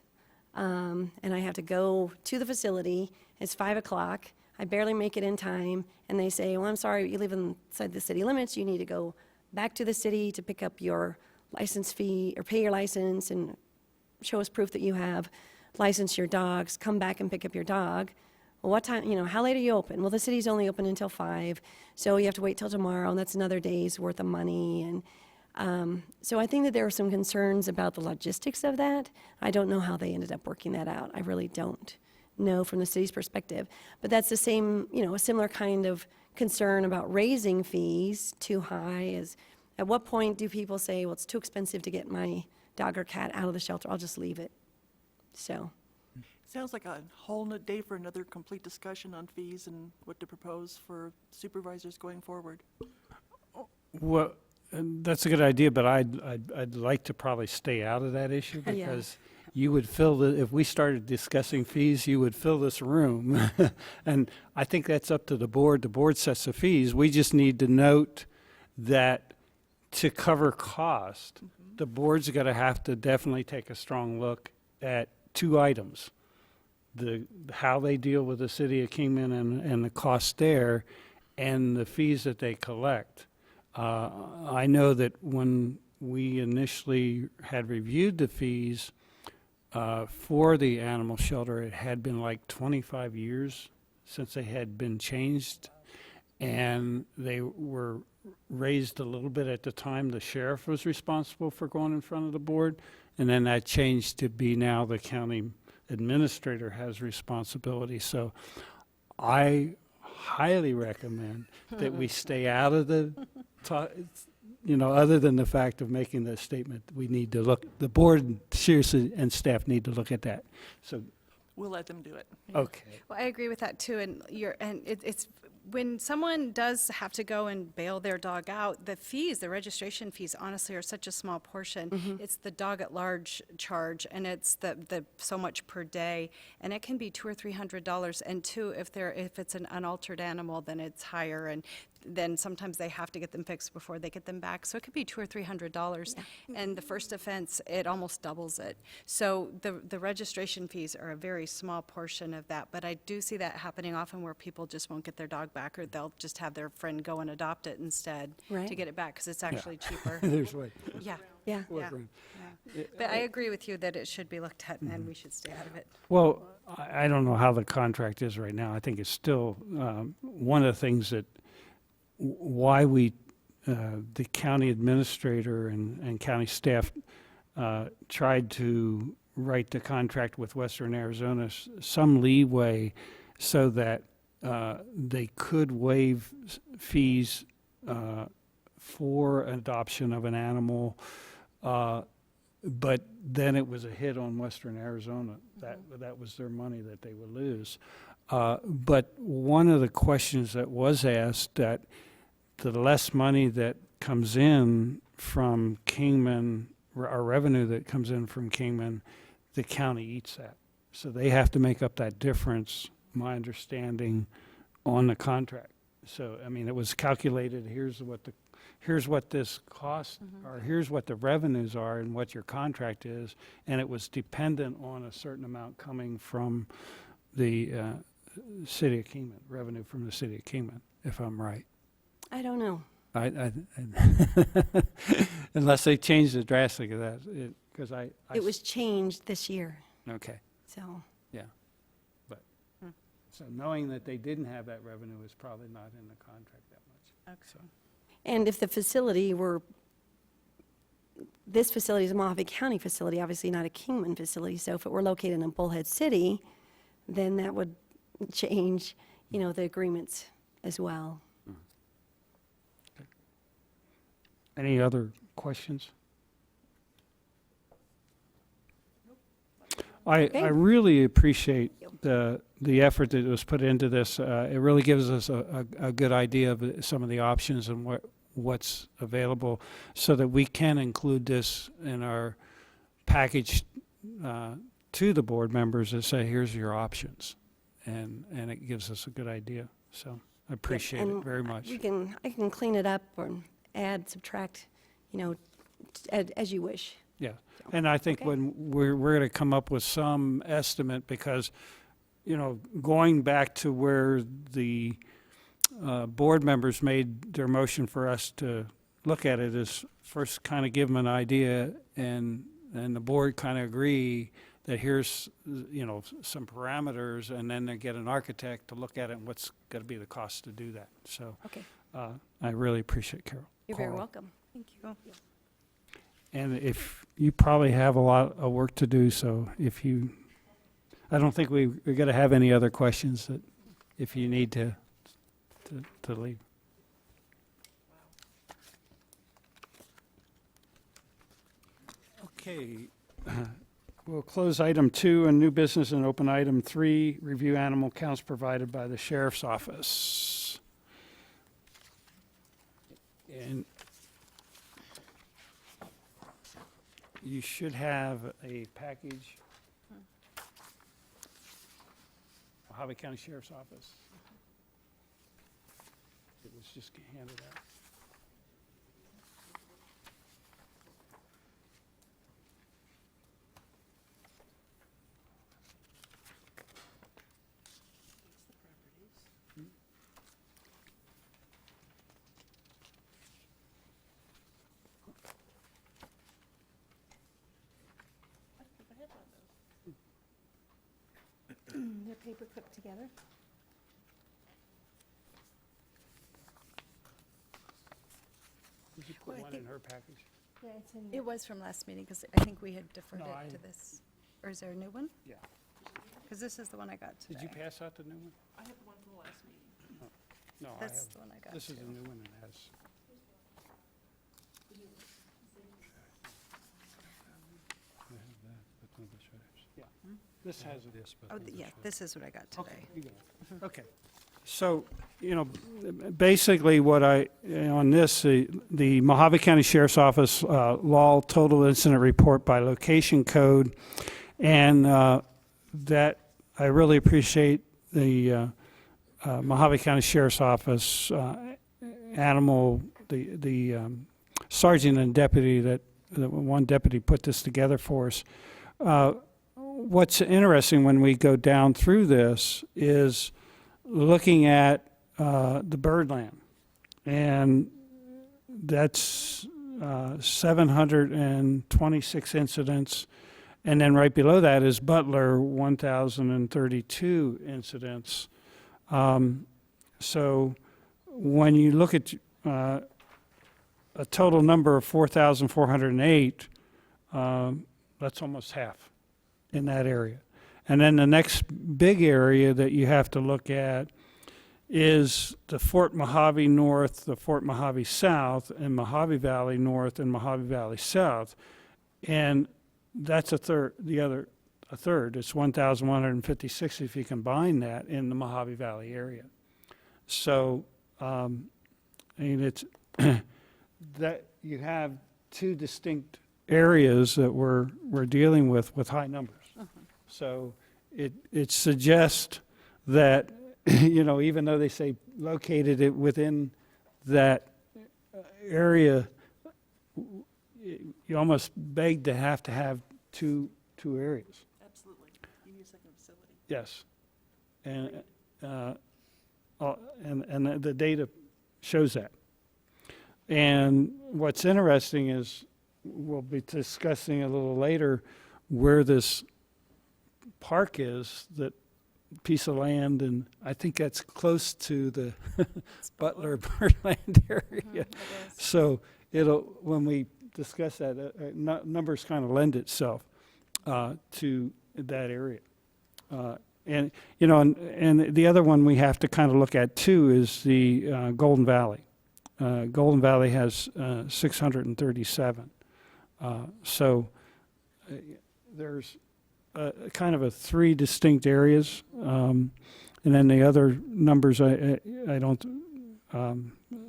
Speaker 8: and I have to go to the facility, it's 5 o'clock, I barely make it in time, and they say, well, I'm sorry, you live inside the city limits, you need to go back to the city to pick up your license fee, or pay your license and show us proof that you have licensed your dogs, come back and pick up your dog. Well, what time, how late are you open? Well, the city's only open until 5, so you have to wait till tomorrow, and that's another day's worth of money. And so I think that there were some concerns about the logistics of that. I don't know how they ended up working that out. I really don't know from the city's perspective. But that's the same, a similar kind of concern about raising fees too high. Is at what point do people say, well, it's too expensive to get my dog or cat out of the shelter, I'll just leave it. So.
Speaker 3: Sounds like a whole day for another complete discussion on fees and what to propose for supervisors going forward.
Speaker 4: Well, that's a good idea, but I'd like to probably stay out of that issue, because you would if we started discussing fees, you would fill this room. And I think that's up to the board. The board sets the fees. We just need to note that to cover cost, the board's going to have to definitely take a strong look at 2 items. How they deal with the city of Kingman and the cost there, and the fees that they collect. I know that when we initially had reviewed the fees for the animal shelter, it had been like 25 years since they had been changed, and they were raised a little bit at the time. The sheriff was responsible for going in front of the board, and then that changed to be now the county administrator has responsibility. So I highly recommend that we stay out of the you know, other than the fact of making the statement, we need to look, the board seriously and staff need to look at that. So,
Speaker 3: We'll let them do it.
Speaker 4: okay.
Speaker 6: Well, I agree with that too, and it's, when someone does have to go and bail their dog out, the fees, the registration fees honestly are such a small portion. It's the dog at large charge, and it's the so much per day, and it can be $200 or $300, and two, if it's an unaltered animal, then it's higher, and then sometimes they have to get them fixed before they get them back, so it could be $200 or $300. And the first offense, it almost doubles it. So the registration fees are a very small portion of that, but I do see that happening often where people just won't get their dog back, or they'll just have their friend go and adopt it instead
Speaker 8: Right.
Speaker 6: to get it back, because it's actually cheaper.
Speaker 4: There's way.
Speaker 6: Yeah,
Speaker 8: Yeah.
Speaker 6: yeah. But I agree with you that it should be looked at, and we should stay out of it.
Speaker 4: Well, I don't know how the contract is right now. I think it's still, one of the things that, why we, the county administrator and county staff tried to write the contract with Western Arizona some leeway so that they could waive fees for adoption of an animal, but then it was a hit on Western Arizona. That was their money that they would lose. But one of the questions that was asked, that the less money that comes in from Kingman, or revenue that comes in from Kingman, the county eats that. So they have to make up that difference, my understanding, on the contract. So, I mean, it was calculated, here's what this cost, or here's what the revenues are and what your contract is, and it was dependent on a certain amount coming from the city of Kingman, revenue from the city of Kingman, if I'm right.
Speaker 8: I don't know.
Speaker 4: Unless they changed it drastically, that, because
Speaker 8: It was changed this year,
Speaker 4: okay,
Speaker 8: so.
Speaker 4: yeah. But, so knowing that they didn't have that revenue is probably not in the contract that much. So,
Speaker 8: And if the facility were, this facility is a Mojave County facility, obviously not a Kingman facility, so if it were located in Bullhead City, then that would change, you know, the agreements as well.
Speaker 4: any other questions? I really appreciate the effort that was put into this. It really gives us a good idea of some of the options and what's available, so that we can include this in our package to the board members and say, here's your options. And it gives us a good idea. So I appreciate it very much.
Speaker 8: I can clean it up or add, subtract, you know, as you wish.
Speaker 4: Yeah, and I think when we're going to come up with some estimate, because, you know, going back to where the board members made their motion for us to look at it, is first kind of give them an idea, and the board kind of agree that here's, you know, some parameters, and then they get an architect to look at it and what's going to be the cost to do that. So I really appreciate Carol.
Speaker 8: You're very welcome.
Speaker 6: Thank you.
Speaker 4: And if you probably have a lot of work to do, so if you, I don't think we're going to have any other questions that if you need to leave. Okay, we'll close item 2 and new business, and open item 3, review animal counts provided by the sheriff's office. And you should have a package. Mojave County Sheriff's Office. It was just handed out.
Speaker 2: They're paper clipped together.
Speaker 4: Did you put one in her package?
Speaker 2: Yeah, it's in
Speaker 6: It was from last meeting, because I think we had deferred
Speaker 4: No,
Speaker 6: it to this. Or is there a new one?
Speaker 4: Yeah.
Speaker 6: Because this is the one I got today.
Speaker 4: Did you pass out the new one?
Speaker 3: I have the one from the last meeting.
Speaker 4: No, I
Speaker 6: That's
Speaker 4: have.
Speaker 6: the one I got,
Speaker 4: This is
Speaker 6: too.
Speaker 4: the new one, and it has. This has it.
Speaker 6: Oh, yeah, this is what I got today.
Speaker 4: Okay. So, basically what on this, the Mojave County Sheriff's Office law total incident report by location code, and that I really appreciate the Mojave County Sheriff's Office the sergeant and deputy that one deputy put this together for us. What's interesting when we go down through this is looking at the birdland, and that's 726 incidents, and then right below that is Butler, 1,032 incidents. So when you look at a total number of 4,408, that's almost half in that area. And then the next big area that you have to look at is the Fort Mojave North, the Fort Mojave South, and Mojave Valley North and Mojave Valley South. And that's a third. It's 1,156 if you combine that in the Mojave Valley area. So, I mean, it's that you have two distinct areas that we're dealing with high numbers. So it suggests that, even though they say located it within that area, you almost beg to have two areas.
Speaker 3: Absolutely. You need a second facility.
Speaker 4: Yes. And the data shows that. And what's interesting is we'll be discussing a little later where this park is, that piece of land, and I think that's close to the Butler birdland area. So when we discuss that, numbers kind of lend itself to that area. And the other one we have to kind of look at too is the Golden Valley. Golden Valley has 637. So there's kind of three distinct areas, and then the other numbers I don't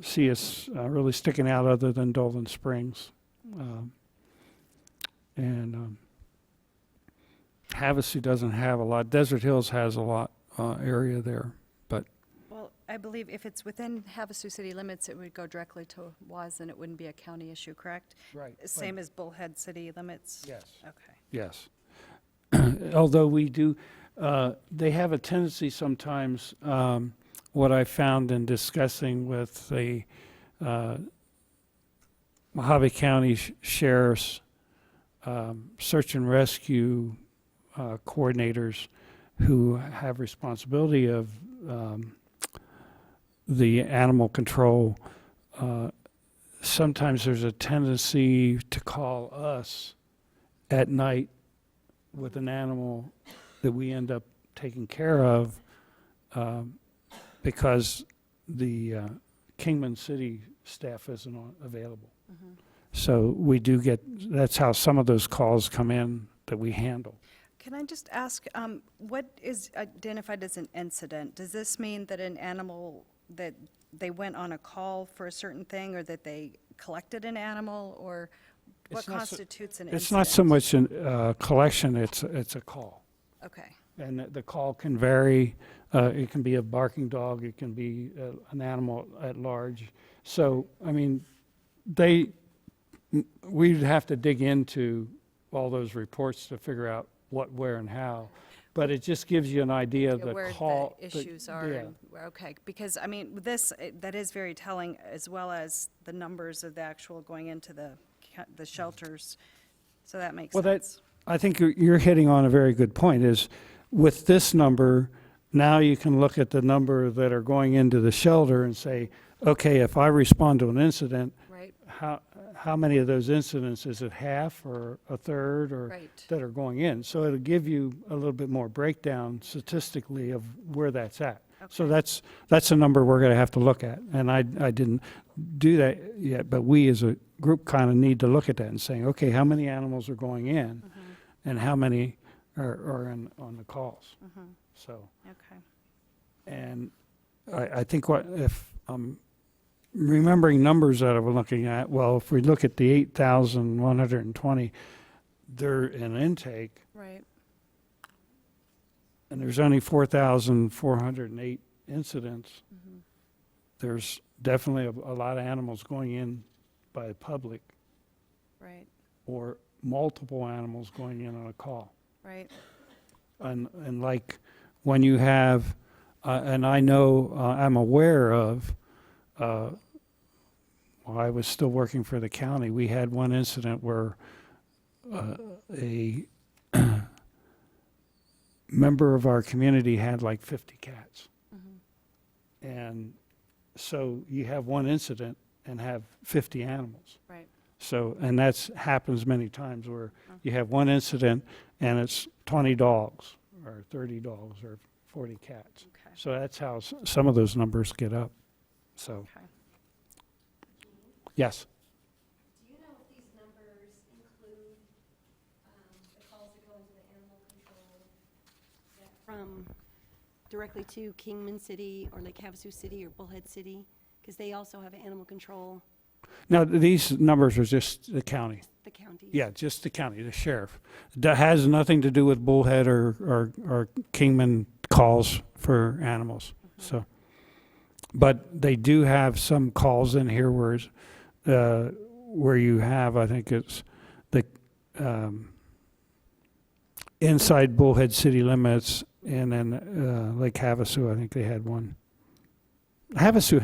Speaker 4: see as really sticking out other than Dolan Springs, and Havasu doesn't have a lot. Desert Hills has a lot area there, but
Speaker 6: Well, I believe if it's within Havasu city limits, it would go directly to WAS, and it wouldn't be a county issue, correct?
Speaker 4: right.
Speaker 6: Same as Bullhead city limits?
Speaker 4: Yes.
Speaker 6: Okay.
Speaker 4: Yes. Although we do, they have a tendency sometimes, what I found in discussing with the Mojave County Sheriff's search and rescue coordinators who have responsibility of the animal control, sometimes there's a tendency to call us at night with an animal that we end up taking care of because the Kingman City staff isn't available. So we do that's how some of those calls come in that we handle.
Speaker 6: Can I just ask, what is identified as an incident? Does this mean that an animal, that they went on a call for a certain thing, or that they collected an animal, or what
Speaker 4: It's not
Speaker 6: constitutes an incident?
Speaker 4: It's not so much a collection, it's a call.
Speaker 6: Okay.
Speaker 4: And the call can vary. It can be a barking dog, it can be an animal at large. So, I mean, we'd have to dig into all those reports to figure out what, where, and how. But it just gives you an idea of the
Speaker 6: Where
Speaker 4: call.
Speaker 6: the issues are.
Speaker 4: Yeah.
Speaker 6: Okay, because, I mean, that is very telling, as well as the numbers of the actual going into the shelters, so that makes
Speaker 4: Well,
Speaker 6: sense.
Speaker 4: I think you're hitting on a very good point, is with this number, now you can look at the number that are going into the shelter and say, okay, if I respond to an incident,
Speaker 6: Right,
Speaker 4: how many of those incidents, is it half or a third or
Speaker 6: right.
Speaker 4: that are going in? So it'll give you a little bit more breakdown statistically of where that's at. So
Speaker 6: Okay.
Speaker 4: that's a number we're going to have to look at. And I didn't do that yet, but we as a group kind of need to look at that and saying, okay, how many animals are going in and how many or on the calls. So,
Speaker 6: Okay.
Speaker 4: and I think if I'm remembering numbers that I was looking at, well, if we look at the 8,120, they're in intake,
Speaker 6: Right.
Speaker 4: and there's only 4,408 incidents. There's definitely a lot of animals going in by the public,
Speaker 6: Right.
Speaker 4: or multiple animals going in on a call.
Speaker 6: Right.
Speaker 4: And like when you have, and I know, I'm aware of, while I was still working for the county, we had one incident where a member of our community had like 50 cats. And so you have one incident and have 50 animals.
Speaker 6: Right.
Speaker 4: So, and that's happens many times where you have one incident and it's 20 dogs or 30 dogs or 40 cats.
Speaker 6: Okay.
Speaker 4: So that's how some of those numbers get up. So,
Speaker 6: Okay.
Speaker 4: yes.
Speaker 8: Do you know if these numbers include the calls that go into the animal control from directly to Kingman City or Lake Havasu City or Bullhead City? Because they also have animal control,
Speaker 4: Now, these numbers are just the county.
Speaker 8: the counties.
Speaker 4: Yeah, just the county, the sheriff. That has nothing to do with Bullhead or Kingman calls for animals. So, but they do have some calls in here where you have, I think it's the inside Bullhead city limits, and then Lake Havasu, I think they had one. Havasu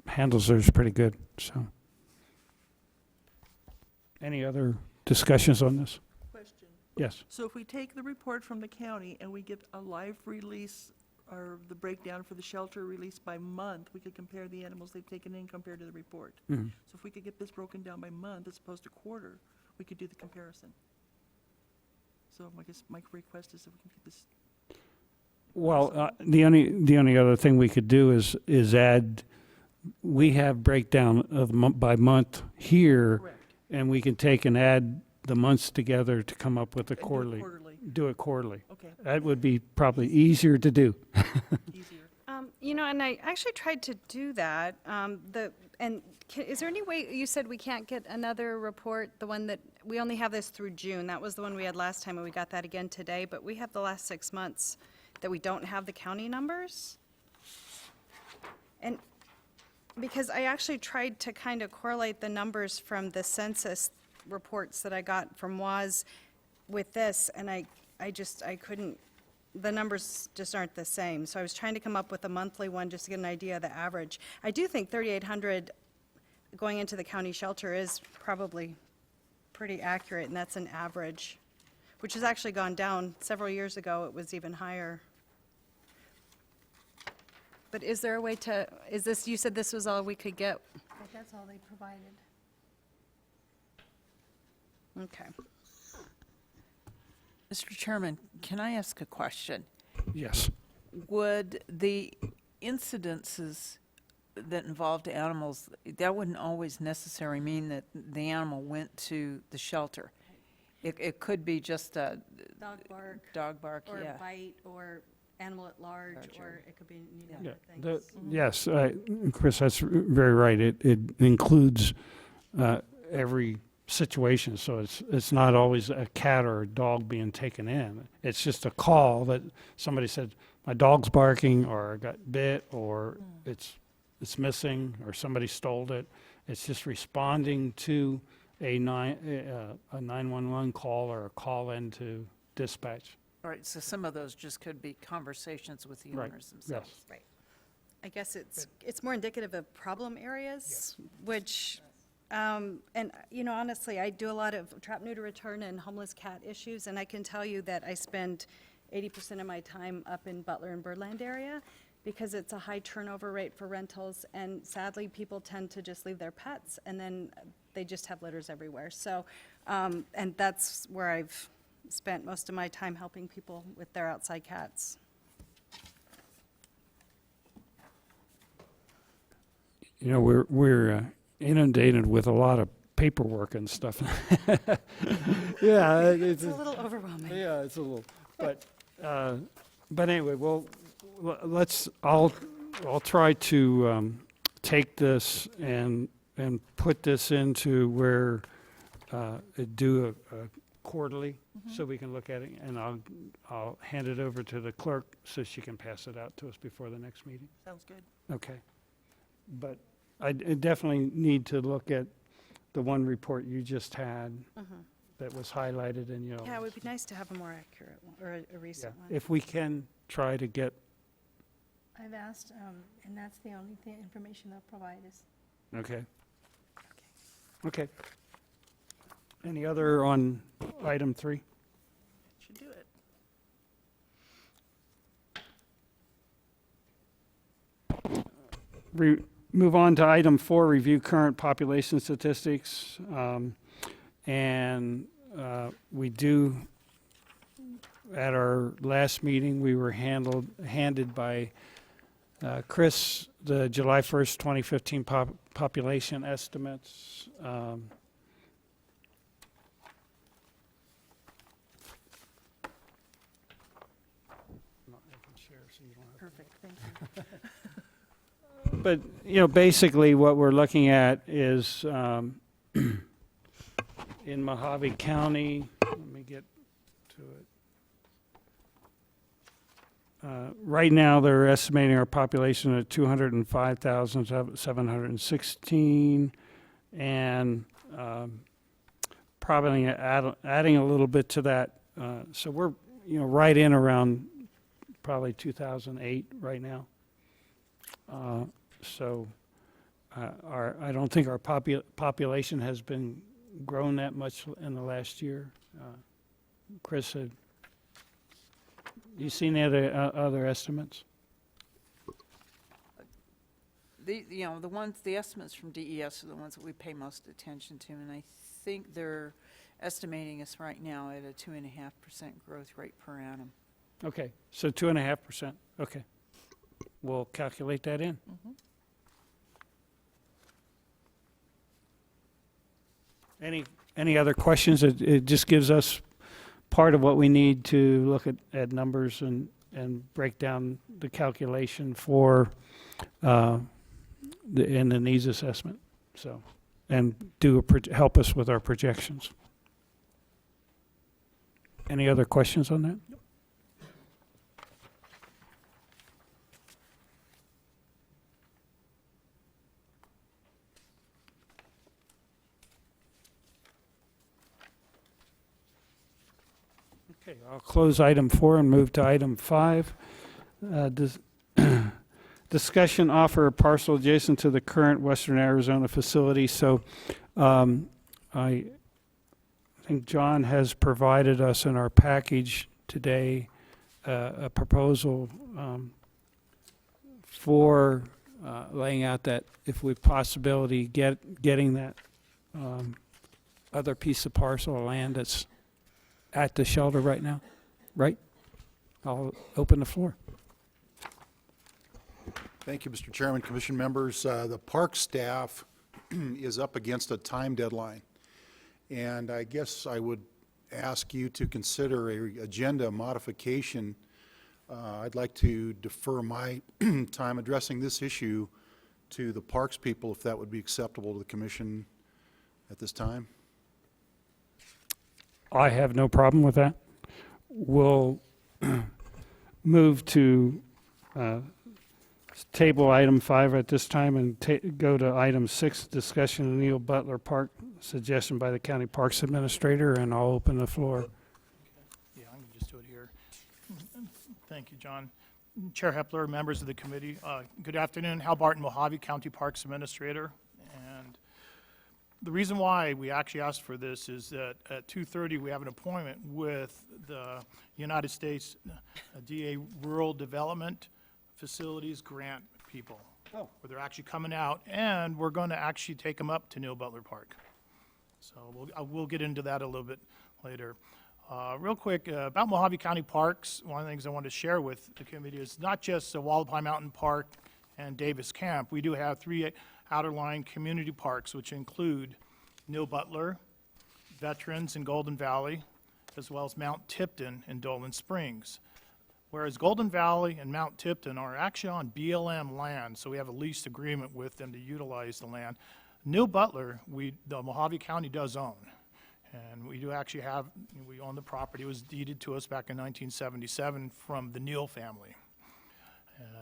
Speaker 4: handles theirs pretty good. So, any other discussions on this?
Speaker 3: Question.
Speaker 4: Yes.
Speaker 3: So if we take the report from the county and we get a live release or the breakdown for the shelter release by month, we could compare the animals they've taken in compared to the report.
Speaker 4: Mhm.
Speaker 3: So if we could get this broken down by month as opposed to quarter, we could do the comparison. So I guess my request is if we can get this.
Speaker 4: Well, the only other thing we could do is add. We have breakdown of by month here,
Speaker 3: Correct.
Speaker 4: and we can take and add the months together to come up with a
Speaker 3: And do it
Speaker 4: quarterly.
Speaker 3: quarterly.
Speaker 4: Do it quarterly.
Speaker 3: Okay,
Speaker 4: That would be probably easier to do.
Speaker 3: easier.
Speaker 6: You know, and I actually tried to do that. Is there any way, you said we can't get another report, the one that, we only have this through June. That was the one we had last time, and we got that again today, but we have the last 6 months that we don't have the county numbers. And because I actually tried to kind of correlate the numbers from the census reports that I got from WAS with this, and I couldn't, the numbers just aren't the same. So I was trying to come up with a monthly one just to get an idea of the average. I do think 3,800 going into the county shelter is probably pretty accurate, and that's an average, which has actually gone down. Several years ago, it was even higher. But is there a way to, is this, you said this was all we could get?
Speaker 2: That's all they provided.
Speaker 6: Okay.
Speaker 5: Mr. Chairman, can I ask a question?
Speaker 4: Yes.
Speaker 5: Would the incidences that involved animals, that wouldn't always necessarily mean that the animal went to the shelter? It could be just a
Speaker 2: Dog bark,
Speaker 5: dog bark,
Speaker 2: or
Speaker 5: yeah.
Speaker 2: bite, or animal at large,
Speaker 5: Gotcha.
Speaker 2: or it could be
Speaker 5: Yeah.
Speaker 2: other
Speaker 4: The,
Speaker 2: things.
Speaker 4: yes, Chris, that's very right. It includes every situation, so it's not always a cat or a dog being taken in. It's just a call that somebody said, my dog's barking, or I got bit, or it's missing, or somebody stole it. It's just responding to a 911 call or a call into dispatch.
Speaker 5: All right, so some of those just could be conversations with the
Speaker 4: Right,
Speaker 5: owners themselves.
Speaker 4: yes.
Speaker 6: I guess it's more indicative of problem areas, which, and, you know, honestly, I do a lot of trap, neuter, return, and homeless cat issues, and I can tell you that I spend 80% of my time up in Butler and Birdland area, because it's a high turnover rate for rentals, and sadly, people tend to just leave their pets, and then they just have litters everywhere. So, and that's where I've spent most of my time helping people with their outside cats.
Speaker 4: You know, we're inundated with a lot of paperwork and stuff. Yeah,
Speaker 2: It's a little overwhelming.
Speaker 4: yeah, it's a little, but anyway, I'll try to take this and put this into where do a quarterly, so we can look at it, and I'll hand it over to the clerk so she can pass it out to us before the next meeting.
Speaker 3: Sounds good.
Speaker 4: Okay. But I definitely need to look at the one report you just had that was highlighted and, you know.
Speaker 2: Yeah, it would be nice to have a more accurate one, or a
Speaker 4: Yeah,
Speaker 2: recent one.
Speaker 4: if we can try to get,
Speaker 9: I've asked, and that's the only information they'll provide us.
Speaker 4: okay. Okay. Any other on item 3?
Speaker 3: Should do it.
Speaker 4: Move on to item 4, review current population statistics. And we do, at our last meeting, we were handed by Chris the July 1st, 2015 population estimates.
Speaker 2: Perfect, thank you.
Speaker 4: But, you know, basically what we're looking at is in Mojave County, let me get to it. Right now, they're estimating our population at 205,716, and probably adding a little bit to that. So we're, you know, right in around probably 2008 right now. So I don't think our population has been grown that much in the last year. Chris, you seen any other estimates?
Speaker 5: The estimates from DES are the ones that we pay most attention to, and I think they're estimating us right now at a 2.5% growth rate per annum.
Speaker 4: Okay, so 2.5%. Okay, we'll calculate that in. Any other questions? It just gives us part of what we need to look at numbers and break down the calculation for the needs assessment. So, and help us with our projections. Any other questions on that? Okay, I'll close item 4 and move to item 5. Discussion offer a parcel adjacent to the current Western Arizona facility. So I think John has provided us in our package today a proposal for laying out that if we possibility getting that other piece of parcel of land that's at the shelter right now, right? I'll open the floor.
Speaker 10: Thank you, Mr. Chairman, Commission members. The park staff is up against a time deadline, and I guess I would ask you to consider a agenda modification. I'd like to defer my time addressing this issue to the parks people, if that would be acceptable to the Commission at this time.
Speaker 4: I have no problem with that. We'll move to table item 5 at this time and go to item 6, discussion of Neil Butler Park, suggestion by the County Parks Administrator, and I'll open the floor.
Speaker 11: Yeah, I'm going to just do it here. Thank you, John. Chair Hepler, members of the committee, good afternoon. Hal Barton, Mojave County Parks Administrator. And the reason why we actually asked for this is that at 2:30 we have an appointment with the United States DA Rural Development Facilities Grant people.
Speaker 4: Oh.
Speaker 11: Where they're actually coming out, and we're going to actually take them up to Neil Butler Park. So we'll get into that a little bit later. Real quick, about Mojave County Parks, one of the things I wanted to share with the committee is not just the Wallapai Mountain Park and Davis Camp. We do have 3 outer line community parks, which include New Butler, Veterans in Golden Valley, as well as Mount Tipton in Dolan Springs. Whereas Golden Valley and Mount Tipton are actually on BLM land, so we have a lease agreement with them to utilize the land. New Butler, the Mojave County does own. And we do actually we own the property. It was deeded to us back in 1977 from the Neal family.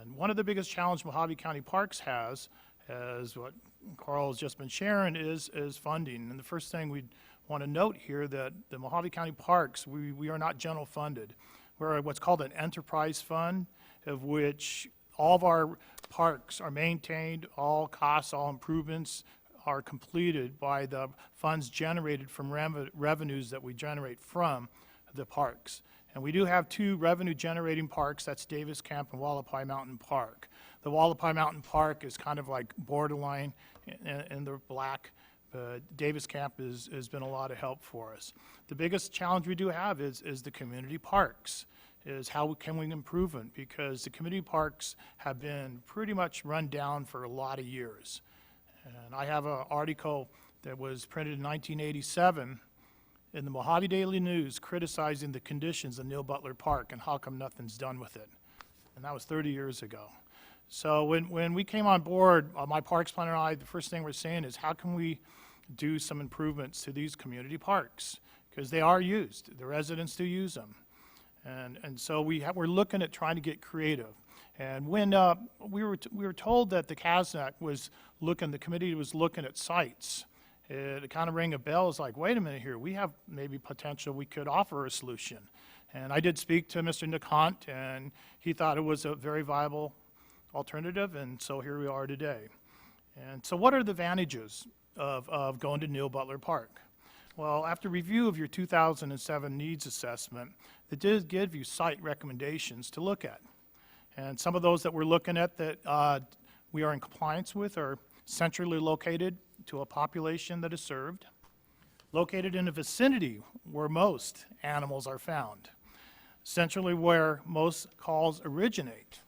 Speaker 11: And one of the biggest challenges Mojave County Parks has, as what Carl has just been sharing, is funding. And the first thing we want to note here that the Mojave County Parks, we are not general funded. We're what's called an enterprise fund, of which all of our parks are maintained, all costs, all improvements are completed by the funds generated from revenues that we generate from the parks. And we do have two revenue-generating parks, that's Davis Camp and Wallapai Mountain Park. The Wallapai Mountain Park is kind of like borderline in the black, but Davis Camp has been a lot of help for us. The biggest challenge we do have is the community parks, is how can we improve them, because the community parks have been pretty much run down for a lot of years. And I have an article that was printed in 1987 in the Mojave Daily News criticizing the conditions of Neal Butler Park and how come nothing's done with it. And that was 30 years ago. So when we came on board, my parks planner and I, the first thing we're saying is how can we do some improvements to these community parks? Because they are used. The residents do use them. And so we're looking at trying to get creative. And when we were told that the Casnac the committee was looking at sites, it kind of rang a bell. It's like, wait a minute here, we have maybe potential, we could offer a solution. And I did speak to Mr. Nick Hunt, and he thought it was a very viable alternative, and so here we are today. And so what are the advantages of going to Neal Butler Park? Well, after review of your 2007 needs assessment, it did give you site recommendations to look at. And some of those that we're looking at that we are in compliance with are centrally located to a population that is served, located in a vicinity where most animals are found, centrally where most calls originate.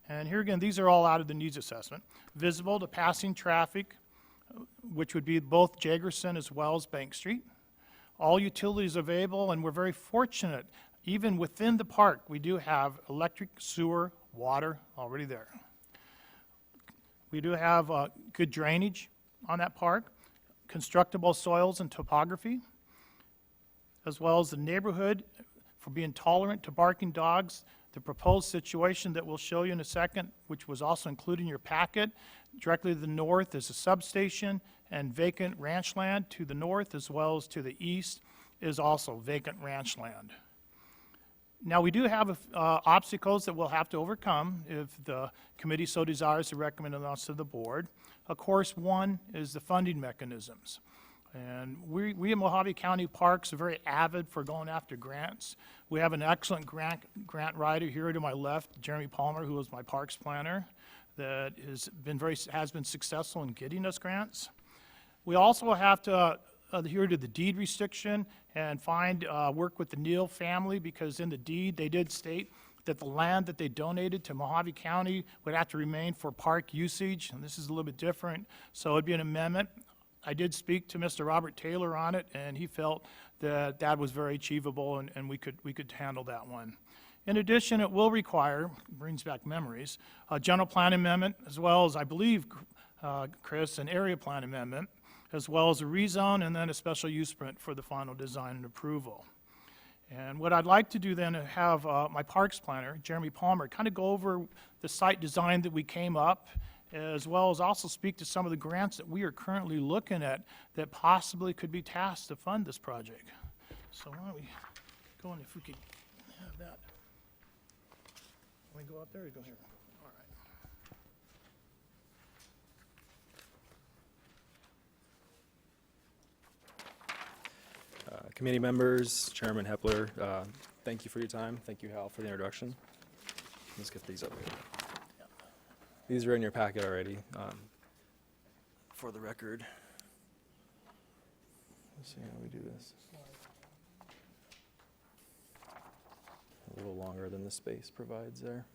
Speaker 11: And here again, these are all out of the needs assessment. Visible to passing traffic, which would be both Jagerson as well as Bank Street. All utilities available, and we're very fortunate, even within the park, we do have electric, sewer, water already there. We do have good drainage on that park, constructible soils and topography, as well as the neighborhood for being tolerant to barking dogs. The proposed situation that we'll show you in a second, which was also included in your packet, directly to the north is a substation and vacant ranch land. To the north as well as to the east is also vacant ranch land. Now, we do have obstacles that we'll have to overcome if the committee so desires to recommend us to the board. Of course, one is the funding mechanisms. And we at Mojave County Parks are very avid for going after grants. We have an excellent grant writer here to my left, Jeremy Palmer, who is my parks planner, that has been successful in getting us grants. We also have to adhere to the deed restriction and work with the Neal family, because in the deed they did state that the land that they donated to Mojave County would have to remain for park usage, and this is a little bit different, so it'd be an amendment. I did speak to Mr. Robert Taylor on it, and he felt that that was very achievable, and we could handle that one. In addition, it will require, brings back memories, a general plan amendment, as well as, I believe, Chris, an area plan amendment, as well as a rezone and then a special use permit for the final design and approval. And what I'd like to do then is have my parks planner, Jeremy Palmer, kind of go over the site design that we came up, as well as also speak to some of the grants that we are currently looking at that possibly could be tasked to fund this project. So why don't we go on, if we could have that. Can we go up there or go here? All right.
Speaker 12: Committee members, Chairman Hepler, thank you for your time. Thank you, Hal, for the introduction. Let's get these up here. These are in your packet already. For the record, let's see how we do this. A little longer than the space provides there.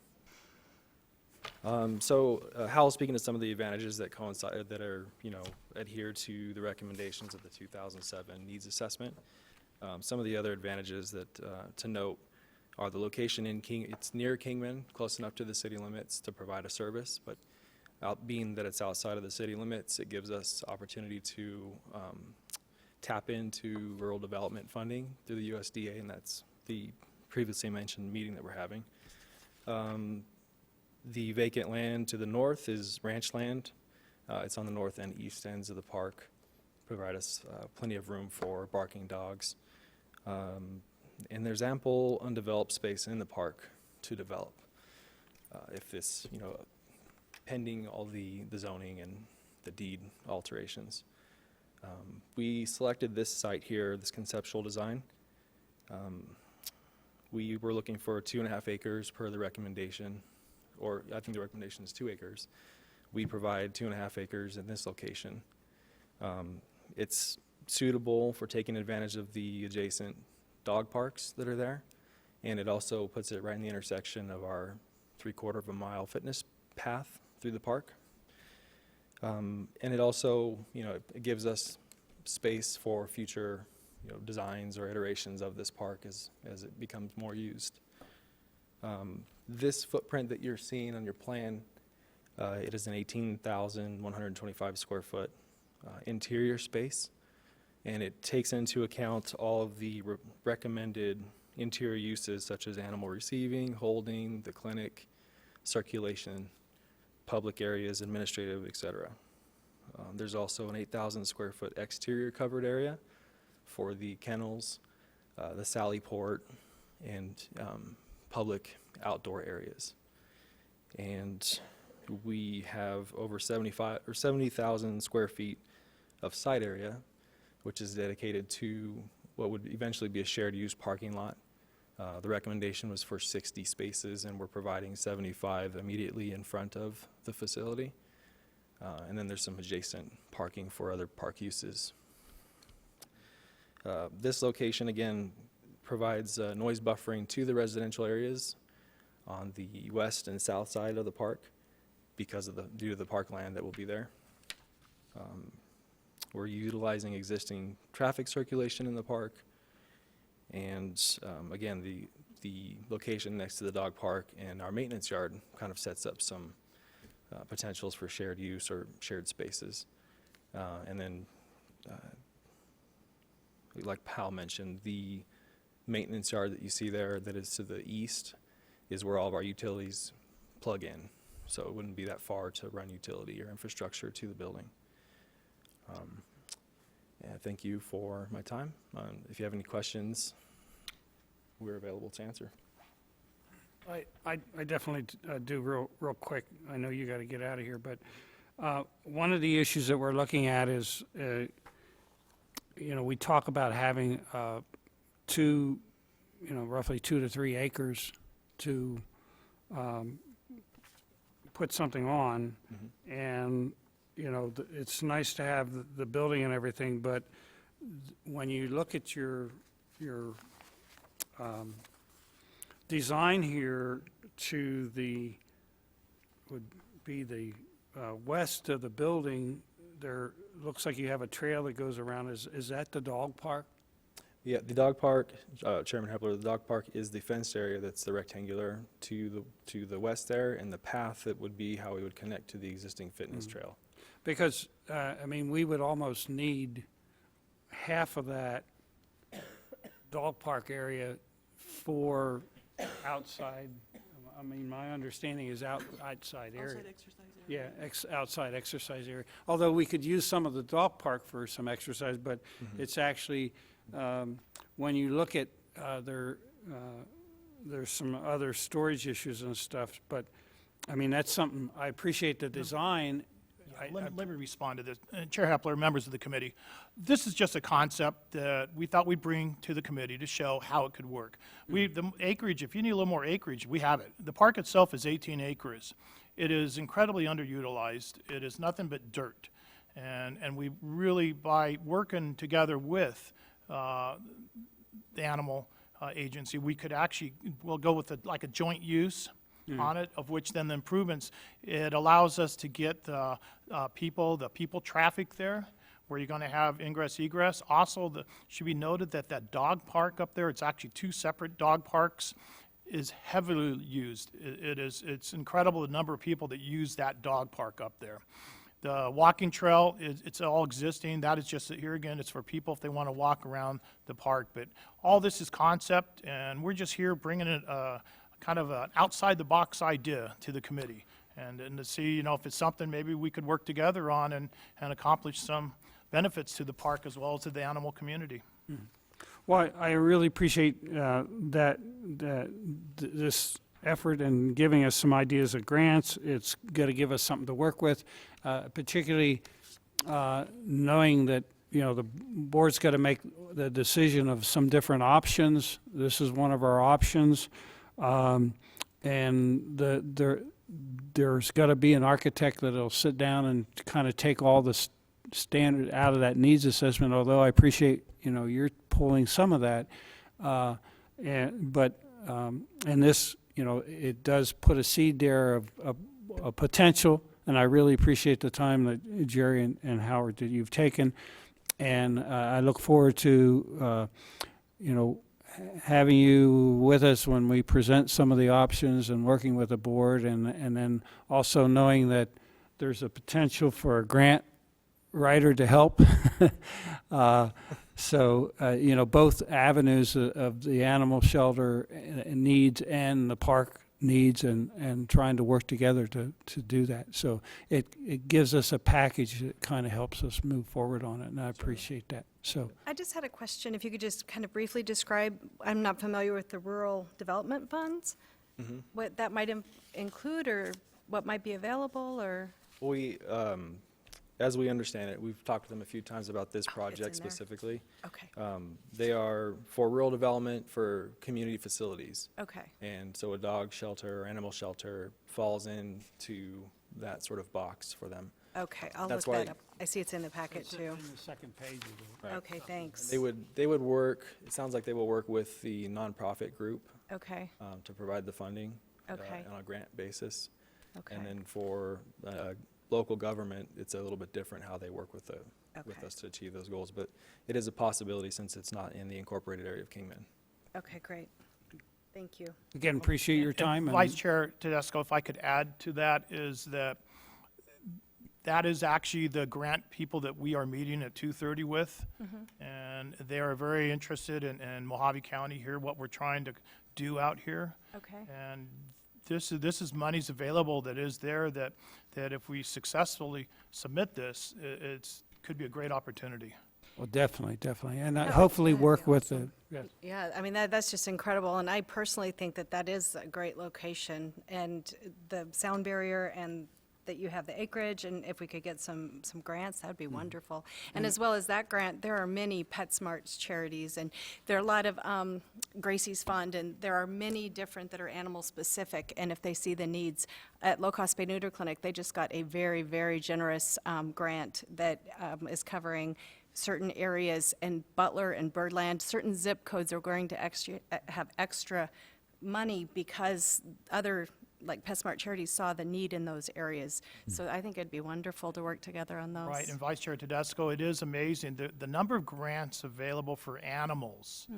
Speaker 12: Hal's speaking to some of the advantages that coincide, that are, adhere to the recommendations of the 2007 needs assessment. Some of the other advantages that, to note are the location in it's near Kingman, close enough to the city limits to provide a service, but being that it's outside of the city limits, it gives us opportunity to tap into rural development funding through the USDA, and that's the previously mentioned meeting that we're having. The vacant land to the north is ranch land. It's on the north and east ends of the park. Provide us plenty of room for barking dogs. And there's ample undeveloped space in the park to develop. If this, pending all the zoning and the deed alterations. We selected this site here, this conceptual design. We were looking for 2.5 acres per the recommendation, or I think the recommendation is 2 acres. We provide 2.5 acres in this location. It's suitable for taking advantage of the adjacent dog parks that are there, and it also puts it right in the intersection of our 3/4 of a mile fitness path through the park. And it also, it gives us space for future, designs or iterations of this park as it becomes more used. This footprint that you're seeing on your plan, it is an 18,125 square foot interior space, and it takes into account all of the recommended interior uses such as animal receiving, holding, the clinic, circulation, public areas, administrative, etc. There's also an 8,000 square foot exterior covered area for the kennels, the sally port, and public outdoor areas. And we have over 70,000 square feet of site area, which is dedicated to what would eventually be a shared use parking lot. The recommendation was for 60 spaces, and we're providing 75 immediately in front of the facility. And then there's some adjacent parking for other park uses. This location, again, provides noise buffering to the residential areas on the west and south side of the park due to the parkland that will be there. We're utilizing existing traffic circulation in the park. And again, the location next to the dog park and our maintenance yard kind of sets up some potentials for shared use or shared spaces. And then, like Hal mentioned, the maintenance yard that you see there that is to the east is where all of our utilities plug in. So it wouldn't be that far to run utility or infrastructure to the building. And thank you for my time. If you have any questions, we're available to answer.
Speaker 4: I definitely do real quick. I know you got to get out of here, but one of the issues that we're looking at is, we talk about having roughly 2 to 3 acres to put something on, and it's nice to have the building and everything, but when you look at your design here to would be the west of the building, there looks like you have a trail that goes around. Is that the dog park?
Speaker 12: Yeah, the dog park, Chairman Hepler, the dog park is the fenced area that's the rectangular to the west there, and the path that would be how we would connect to the existing fitness trail.
Speaker 4: Because, we would almost need half of that dog park area for outside. My understanding is outside area.
Speaker 3: Outside exercise area.
Speaker 4: Yeah, outside exercise area. Although we could use some of the dog park for some exercise, but it's actually, when you look at there's some other storage issues and stuff, but, that's something, I appreciate the design.
Speaker 11: Let me respond to this. Chair Hepler, members of the committee, this is just a concept that we thought we'd bring to the committee to show how it could work. The acreage, if you need a little more acreage, we have it. The park itself is 18 acres. It is incredibly underutilized. It is nothing but dirt. And we really, by working together with the animal agency, we could actually, we'll go with like a joint use on it, of which then the improvements, it allows us to get the people traffic there, where you're going to have ingress egress. Also, should be noted that that dog park up there, it's actually 2 separate dog parks, is heavily used. It's incredible the number of people that use that dog park up there. The walking trail, it's all existing. That is just, here again, it's for people if they want to walk around the park. But all this is concept, and we're just here bringing it kind of an outside-the-box idea to the committee. And to see, you know, if it's something maybe we could work together on and accomplish some benefits to the park as well as to the animal community.
Speaker 4: Well, I really appreciate this effort and giving us some ideas of grants. It's going to give us something to work with, particularly knowing that, you know, the board's got to make the decision of some different options. This is one of our options. And there's got to be an architect that'll sit down and kind of take all the standard out of that needs assessment, although I appreciate, you know, you're pulling some of that. And this, you know, it does put a seed there of potential, and I really appreciate the time that Jerry and Howard that you've taken. And I look forward to, you know, having you with us when we present some of the options and working with the board, and then also knowing that there's a potential for a grant writer to help. So, you know, both avenues of the animal shelter needs and the park needs, and trying to work together to do that. So it gives us a package that kind of helps us move forward on it, and I appreciate that. So
Speaker 6: I just had a question, if you could just kind of briefly describe, I'm not familiar with the rural development funds, what that might include, or what might be available, or?
Speaker 12: We, as we understand it, we've talked to them a few times about this project
Speaker 6: in there.
Speaker 12: specifically.
Speaker 6: Okay,
Speaker 12: They are for rural development for community facilities.
Speaker 6: okay,
Speaker 12: And so a dog shelter or animal shelter falls into that sort of box for them.
Speaker 6: okay, I'll look
Speaker 12: That's why-
Speaker 6: that up. I see it's in the packet too.
Speaker 4: in the second page of it.
Speaker 12: Right.
Speaker 6: Okay, thanks.
Speaker 12: They would work, it sounds like they will work with the nonprofit group
Speaker 6: Okay,
Speaker 12: to provide the funding
Speaker 6: Okay.
Speaker 12: on a grant basis.
Speaker 6: okay,
Speaker 12: And then for local government, it's a little bit different how they work with
Speaker 6: Okay.
Speaker 12: us to achieve those goals. But it is a possibility since it's not in the incorporated area of Kingman.
Speaker 6: okay, great. Thank you.
Speaker 4: Again, appreciate your time.
Speaker 11: And Vice Chair Tedesco, if I could add to that, is that is actually the grant people that we are meeting at 2:30 with. And they are very interested in Mojave County here, what we're trying to do out here.
Speaker 6: Okay,
Speaker 11: And this is monies available that is there that if we successfully submit this, it's, could be a great opportunity.
Speaker 4: Well, definitely. And
Speaker 6: Yeah,
Speaker 4: hopefully
Speaker 6: that'd
Speaker 4: work
Speaker 6: be
Speaker 4: with the, yes.
Speaker 6: yeah, I mean, that's just incredible, and I personally think that that is a great location, and the sound barrier, and that you have the acreage, and if we could get some grants, that'd be wonderful. And as well as that grant, there are many PetSmarts charities, and there are a lot of Gracie's Fund, and there are many different that are animal-specific, and if they see the needs. At Low Cost Spay Neuter Clinic, they just got a very, very generous grant that is covering certain areas in Butler and Birdland. Certain zip codes are going to have extra money because other, like PetSmart charities, saw the need in those areas. So I think it'd be wonderful to work together on those.
Speaker 11: Right, and Vice Chair Tedesco, it is amazing. The number of grants available for animals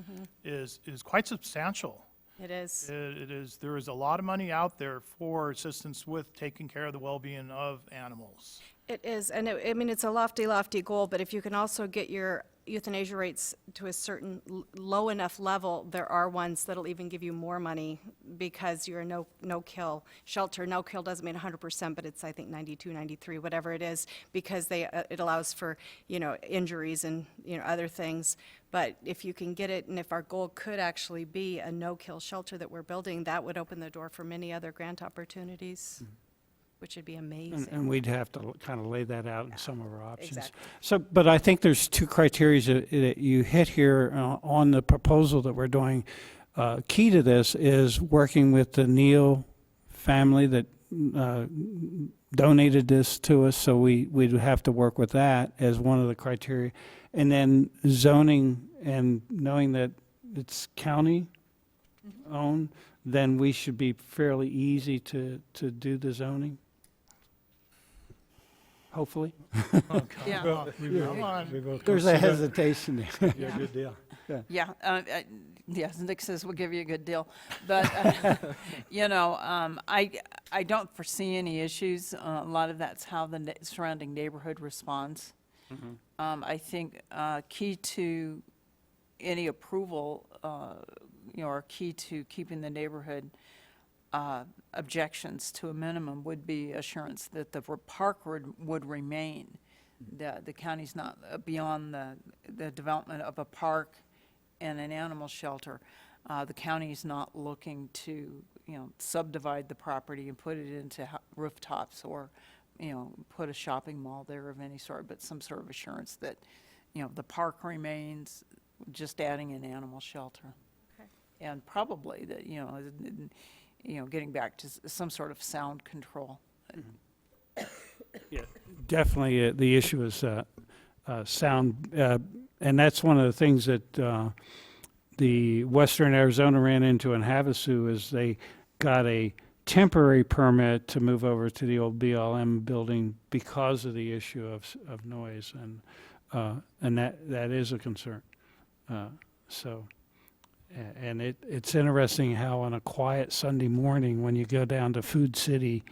Speaker 11: is quite substantial.
Speaker 6: It is.
Speaker 11: It is, there is a lot of money out there for assistance with taking care of the well-being of animals.
Speaker 6: It is, and I mean, it's a lofty, lofty goal, but if you can also get your euthanasia rates to a certain low enough level, there are ones that'll even give you more money because you're a no-kill shelter. No-kill doesn't mean 100%, but it's, I think, 92, 93, whatever it is, because it allows for, you know, injuries and, you know, other things. But if you can get it, and if our goal could actually be a no-kill shelter that we're building, that would open the door for many other grant opportunities, which would be amazing.
Speaker 4: And we'd have to kind of lay that out in some of our options.
Speaker 6: Exactly.
Speaker 4: So, but I think there's two criteria that you hit here on the proposal that we're doing. Key to this is working with the Neal family that donated this to us, so we'd have to work with that as one of the criteria. And then zoning, and knowing that it's county-owned, then we should be fairly easy to do the zoning. Hopefully.
Speaker 5: Yeah.
Speaker 11: Come on.
Speaker 7: We will
Speaker 4: There's a
Speaker 7: consider-
Speaker 4: hesitation there.
Speaker 7: Yeah, good deal.
Speaker 5: Yeah, yes, Nick says we'll give you a good deal. But, I don't foresee any issues. A lot of that's how the surrounding neighborhood responds. I think key to any approval, or key to keeping the neighborhood objections to a minimum would be assurance that the park would remain. The county's not beyond the development of a park and an animal shelter. The county's not looking to, subdivide the property and put it into rooftops or, put a shopping mall there of any sort, but some sort of assurance that, the park remains, just adding an animal shelter.
Speaker 6: Okay.
Speaker 5: And probably that, getting back to some sort of sound control.
Speaker 4: Yeah, definitely, the issue is sound, and that's one of the things that the Western Arizona ran into in Havasu is they got a temporary permit to move over to the old BLM building because of the issue of noise, and that is a concern. And it's interesting how on a quiet Sunday morning when you go down to Food City,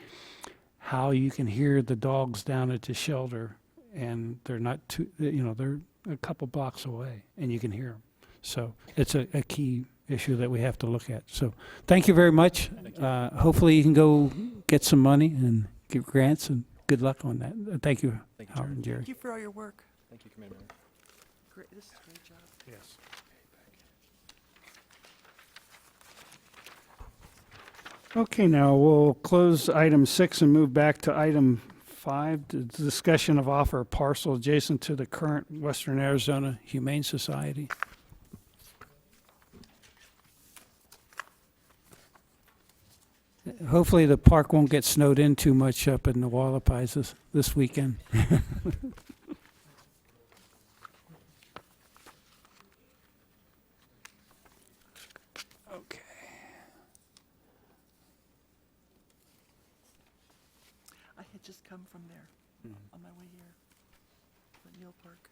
Speaker 4: how you can hear the dogs down at the shelter, and they're not too, they're a couple blocks away, and you can hear them. So it's a key issue that we have to look at. So thank you very much. Hopefully you can go get some money and get grants, and good luck on that. Thank you,
Speaker 12: Thank you,
Speaker 4: Howard and Jerry.
Speaker 3: Thank you for all your work.
Speaker 12: Thank you, Commander.
Speaker 3: Great, this is a great job.
Speaker 4: Yes. Okay, now we'll close item 6 and move back to item 5, the discussion of offer of parcel adjacent to the current Western Arizona Humane Society. Hopefully the park won't get snowed in too much up in the Wallapies this weekend. Okay.
Speaker 3: I had just come from there on my way here, from Neal Park.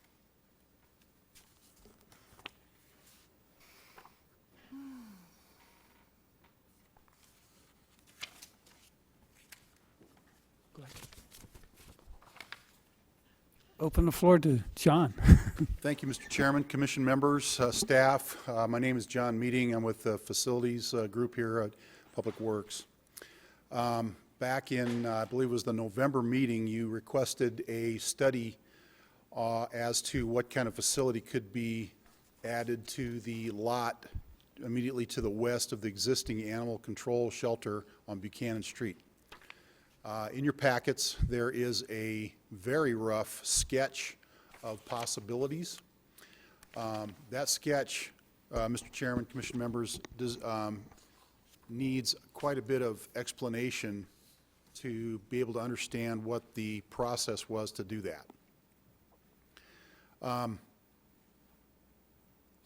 Speaker 4: Open the floor to John.
Speaker 10: Thank you, Mr. Chairman, commission members, staff. My name is John Meading. I'm with the facilities group here at Public Works. Back in, I believe it was the November meeting, you requested a study as to what kind of facility could be added to the lot immediately to the west of the existing animal control shelter on Buchanan Street. In your packets, there is a very rough sketch of possibilities. That sketch, Mr. Chairman, Commission members, needs quite a bit of explanation to be able to understand what the process was to do that.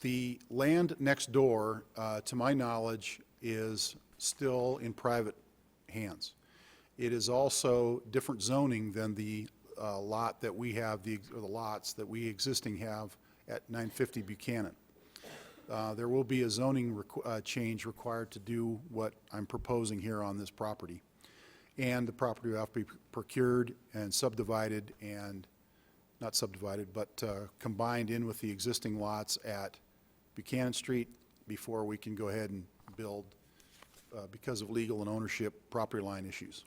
Speaker 10: The land next door, to my knowledge, is still in private hands. It is also different zoning than the lot that we have, or the lots that we existing have at 950 Buchanan. There will be a zoning change required to do what I'm proposing here on this property. And the property will have to be procured and subdivided, and not subdivided, but combined in with the existing lots at Buchanan Street before we can go ahead and build because of legal and ownership property line issues.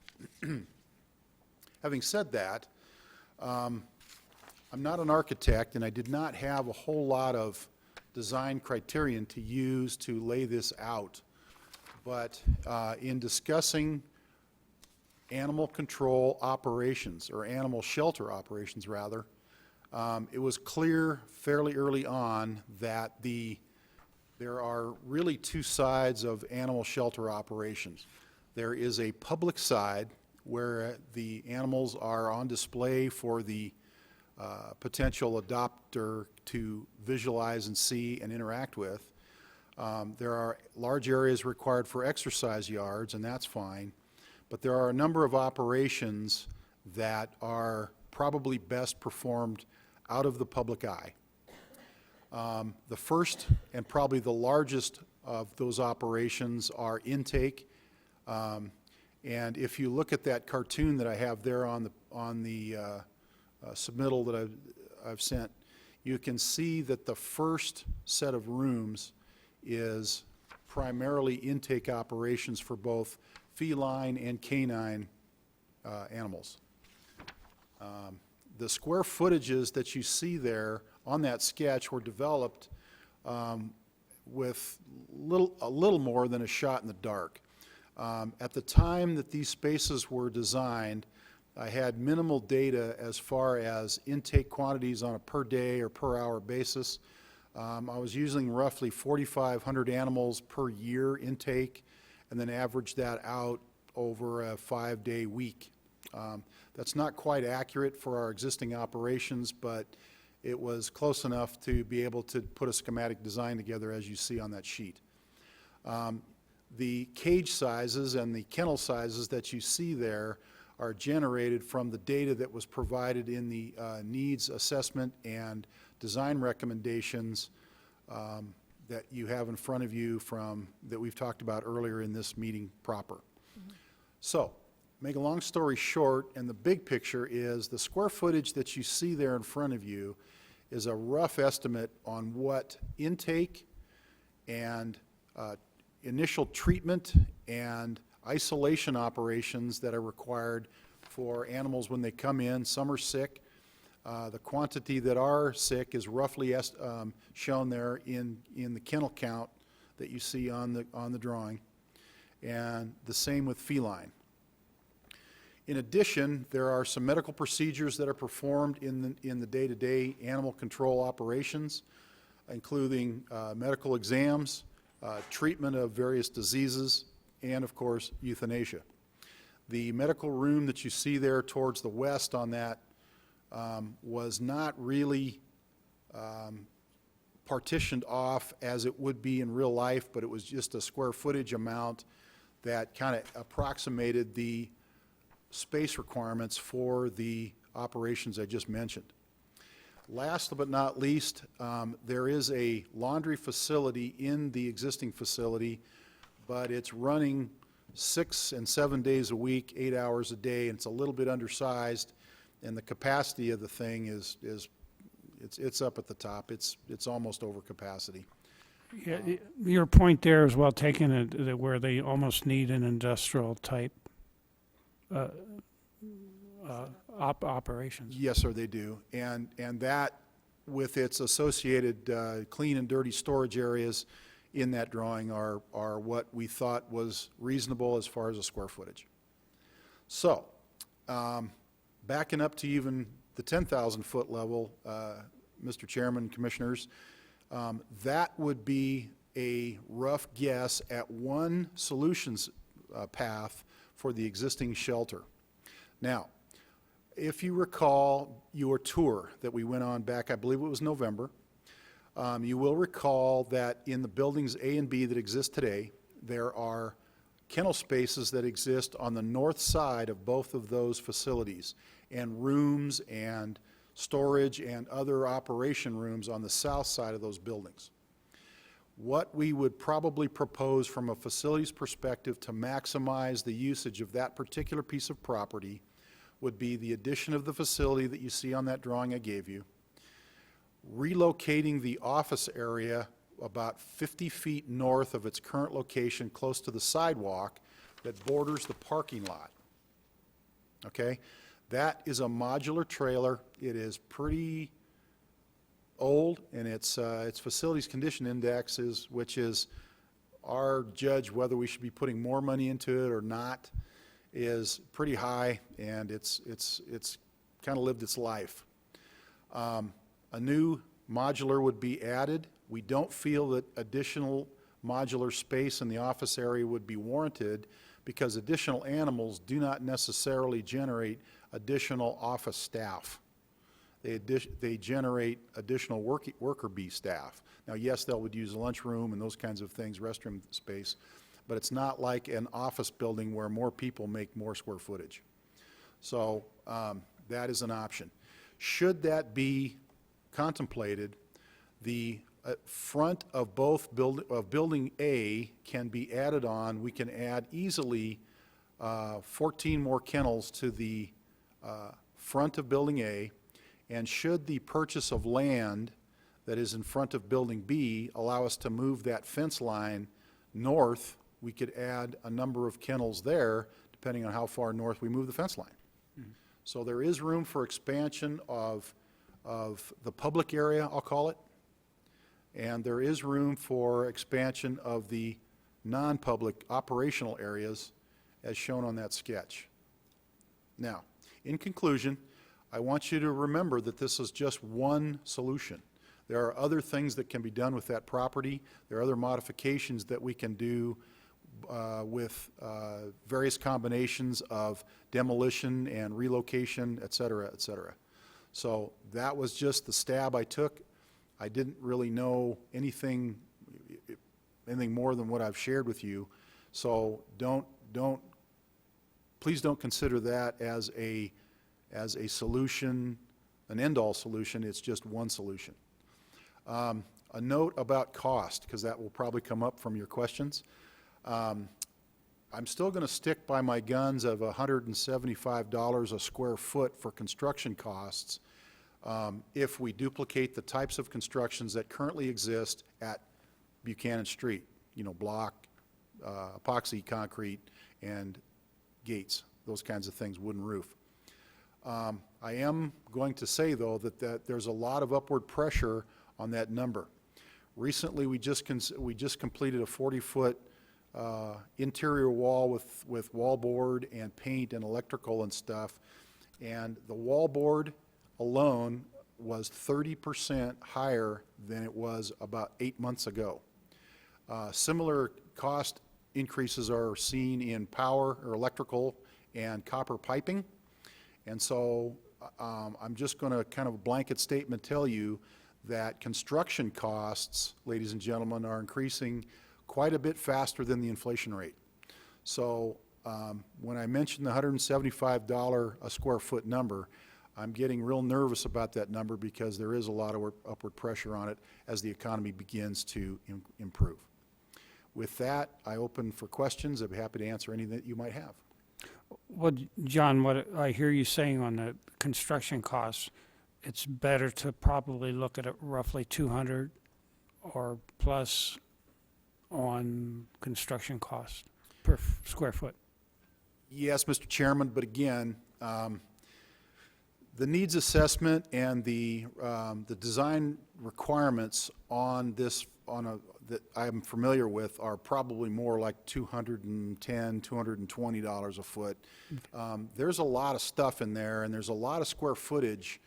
Speaker 10: Having said that, I'm not an architect, and I did not have a whole lot of design criterion to use to lay this out. But in discussing animal control operations, or animal shelter operations rather, it was clear fairly early on that there are really two sides of animal shelter operations. There is a public side where the animals are on display for the potential adopter to visualize and see and interact with. There are large areas required for exercise yards, and that's fine. But there are a number of operations that are probably best performed out of the public eye. The first and probably the largest of those operations are intake. And if you look at that cartoon that I have there on the submittal that I've sent, you can see that the first set of rooms is primarily intake operations for both feline and canine animals. The square footages that you see there on that sketch were developed with a little more than a shot in the dark. At the time that these spaces were designed, I had minimal data as far as intake quantities on a per day or per hour basis. I was using roughly 4,500 animals per year intake, and then averaged that out over a 5-day week. That's not quite accurate for our existing operations, but it was close enough to be able to put a schematic design together as you see on that sheet. The cage sizes and the kennel sizes that you see there are generated from the data that was provided in the needs assessment and design recommendations that you have in front of you that we've talked about earlier in this meeting proper. So, make a long story short, and the big picture is the square footage that you see there in front of you is a rough estimate on what intake and initial treatment and isolation operations that are required for animals when they come in. Some are sick. The quantity that are sick is roughly shown there in the kennel count that you see on the drawing, and the same with feline. In addition, there are some medical procedures that are performed in the day-to-day animal control operations, including medical exams, treatment of various diseases, and of course, euthanasia. The medical room that you see there towards the west on that was not really partitioned off as it would be in real life, but it was just a square footage amount that kind of approximated the space requirements for the operations I just mentioned. Last but not least, there is a laundry facility in the existing facility, but it's running 6 and 7 days a week, 8 hours a day, and it's a little bit undersized, and the capacity of the thing it's up at the top. It's almost over capacity.
Speaker 4: Yeah, your point there is well taken, that where they almost need an industrial type operations.
Speaker 10: Yes, sir, they do. And that, with its associated clean and dirty storage areas in that drawing, are what we thought was reasonable as far as the square footage. So, backing up to even the 10,000-foot level, Mr. Chairman, Commissioners, that would be a rough guess at one solutions path for the existing shelter. Now, if you recall your tour that we went on back, I believe it was November, you will recall that in the buildings A and B that exist today, there are kennel spaces that exist on the north side of both of those facilities, and rooms and storage and other operation rooms on the south side of those buildings. What we would probably propose from a facilities perspective to maximize the usage of that particular piece of property would be the addition of the facility that you see on that drawing I gave you, relocating the office area about 50 feet north of its current location, close to the sidewalk that borders the parking lot. Okay? That is a modular trailer. It is pretty old, and its facilities condition index which is our judge whether we should be putting more money into it or not, is pretty high, and it's kind of lived its life. A new modular would be added. We don't feel that additional modular space in the office area would be warranted, because additional animals do not necessarily generate additional office staff. they generate additional worker bee staff. Now, yes, they would use a lunchroom and those kinds of things, restroom space, but it's not like an office building where more people make more square footage. So that is an option. Should that be contemplated, the front of both building A can be added on. We can add easily 14 more kennels to the front of building A, and should the purchase of land that is in front of building B allow us to move that fence line north, we could add a number of kennels there depending on how far north we move the fence line. So there is room for expansion of the public area, I'll call it, and there is room for expansion of the non-public operational areas as shown on that sketch. Now, in conclusion, I want you to remember that this is just one solution. There are other things that can be done with that property. There are other modifications that we can do with various combinations of demolition and relocation, et cetera, et cetera. So that was just the stab I took. I didn't really know anything more than what I've shared with you. So please don't consider that as a solution, an end-all solution. It's just one solution. A note about cost, because that will probably come up from your questions. I'm still going to stick by my guns of $175 a square foot for construction costs if we duplicate the types of constructions that currently exist at Buchanan Street, you know, block, epoxy, concrete, and gates, those kinds of things, wooden roof. I am going to say, though, that there's a lot of upward pressure on that number. Recently, we just completed a 40-foot interior wall with wallboard and paint and electrical and stuff, and the wallboard alone was 30% higher than it was about 8 months ago. Similar cost increases are seen in power or electrical and copper piping, and so I'm just going to kind of a blanket statement tell you that construction costs, ladies and gentlemen, are increasing quite a bit faster than the inflation rate. So when I mentioned the $175 a square foot number, I'm getting real nervous about that number because there is a lot of upward pressure on it as the economy begins to improve. With that, I open for questions. I'd be happy to answer any that you might have.
Speaker 4: Well, John, what I hear you saying on the construction costs, it's better to probably look at it roughly 200 or plus on construction costs per square foot.
Speaker 10: Yes, Mr. Chairman, but again, the needs assessment and the design requirements on this that I'm familiar with are probably more like $210, $220 a foot. There's a lot of stuff in there, and there's a lot of square footage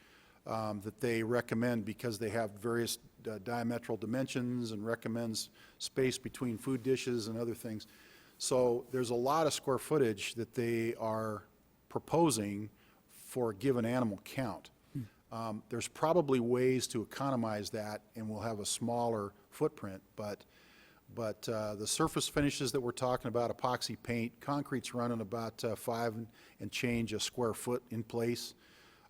Speaker 10: that they recommend because they have various diametral dimensions and recommends space between food dishes and other things. So there's a lot of square footage that they are proposing for a given animal count. There's probably ways to economize that, and we'll have a smaller footprint, but the surface finishes that we're talking about, epoxy paint, concrete's running about 5 and change a square foot in place.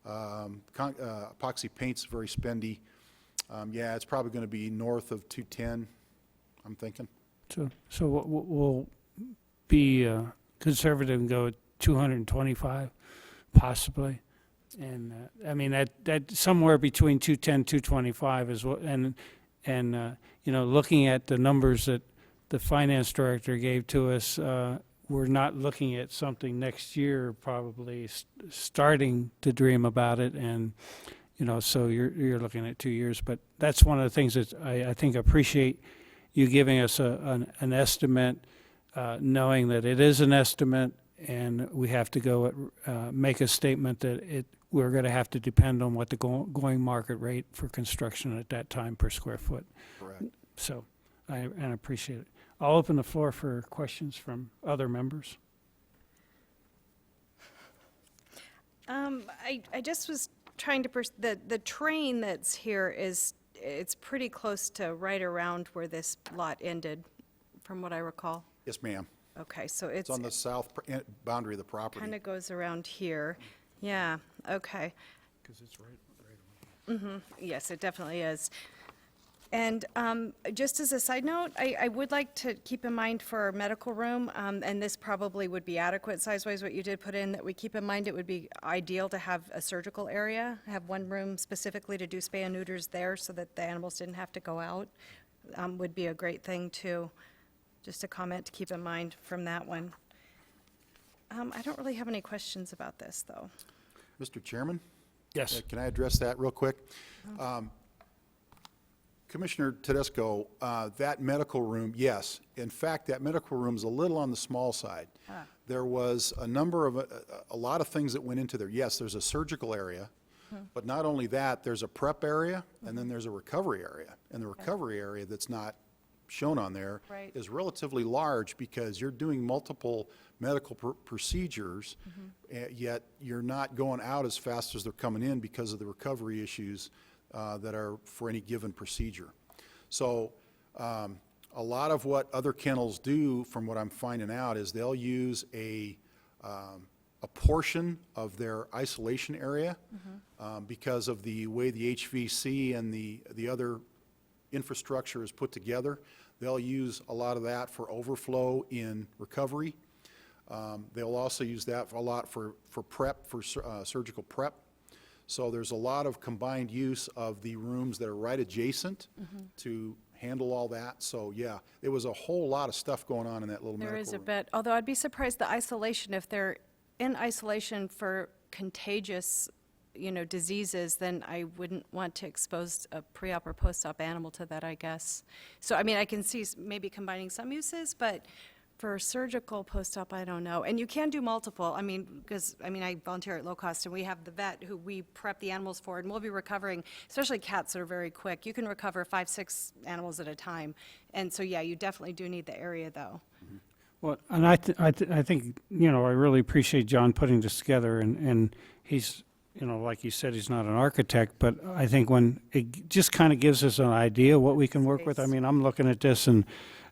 Speaker 10: Epoxy paint's very spendy. Yeah, it's probably going to be north of 210, I'm thinking.
Speaker 4: So we'll be conservative and go with 225, possibly. And I mean that somewhere between 210, 225 is what. And you know, looking at the numbers that the finance director gave to us, we're not looking at something next year, probably starting to dream about it. And you know, so you're looking at 2 years. But that's one of the things that I think appreciate you giving us an estimate, knowing that it is an estimate, and we have to go make a statement that we're going to have to depend on what the going market rate for construction at that time per square foot.
Speaker 10: Correct.
Speaker 4: So I appreciate it. I'll open the floor for questions from other members.
Speaker 6: I just was trying to, the train that's here it's pretty close to right around where this lot ended, from what I recall.
Speaker 10: Yes, ma'am.
Speaker 6: Okay, so
Speaker 10: It's
Speaker 6: it's,
Speaker 10: on the south boundary of the property.
Speaker 6: kind of goes around here. Yeah, okay.
Speaker 7: Because it's right.
Speaker 6: Yes, it definitely is. And just as a side note, I would like to keep in mind for our medical room, and this probably would be adequate size-wise, what you did put in, that we keep in mind it would be ideal to have a surgical area, have one room specifically to do spay and neuters there so that the animals didn't have to go out, would be a great thing too. Just a comment to keep in mind from that one. I don't really have any questions about this, though.
Speaker 10: Mr. Chairman?
Speaker 4: Yes.
Speaker 10: Can I address that real quick? Commissioner Tedesco, that medical room, yes. In fact, that medical room is a little on the small side. There was a number of, a lot of things that went into there. Yes, there's a surgical area, but not only that, there's a prep area, and then there's a recovery area. And the recovery area that's not shown on there
Speaker 6: Right.
Speaker 10: is relatively large because you're doing multiple medical procedures, yet you're not going out as fast as they're coming in because of the recovery issues that are for any given procedure. So a lot of what other kennels do, from what I'm finding out, is they'll use a portion of their isolation area because of the way the HVC and the other infrastructure is put together. They'll use a lot of that for overflow in recovery. They'll also use that a lot for prep, for surgical prep. So there's a lot of combined use of the rooms that are right adjacent to handle all that. So yeah, there was a whole lot of stuff going on in that little medical room.
Speaker 6: There is a bit, although I'd be surprised the isolation, if they're in isolation for contagious, diseases, then I wouldn't want to expose a pre-op or post-op animal to that, I guess. So, I mean, I can see maybe combining some uses, but for surgical post-op, I don't know. And you can do multiple, because, I volunteer at low cost, and we have the vet who we prep the animals for, and we'll be recovering, especially cats that are very quick. You can recover 5, 6 animals at a time. And so, yeah, you definitely do need the area, though.
Speaker 4: Well, and I think, I really appreciate John putting this together, and he's, like you said, he's not an architect, but I think when it just kind of gives us an idea what we can work with. I mean, I'm looking at this and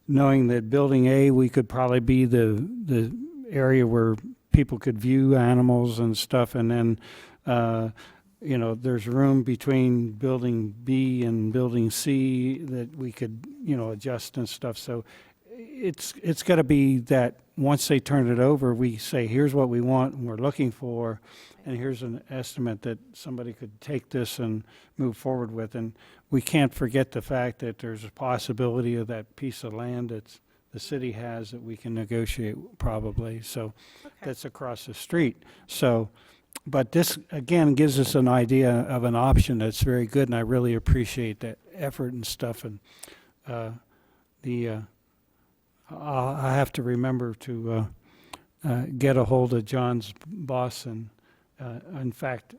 Speaker 4: knowing that building A, we could probably be the area where people could view animals and stuff, and then, there's room between building B and building C that we could, adjust and stuff. So it's got to be that once they turn it over, we say, here's what we want and we're looking for, and here's an estimate that somebody could take this and move forward with. And we can't forget the fact that there's a possibility of that piece of land that the city has that we can negotiate probably. So that's across the street. So, but this, again, gives us an idea of an option that's very good, and I really appreciate that effort and stuff. And I have to remember to get a hold of John's boss, and in fact,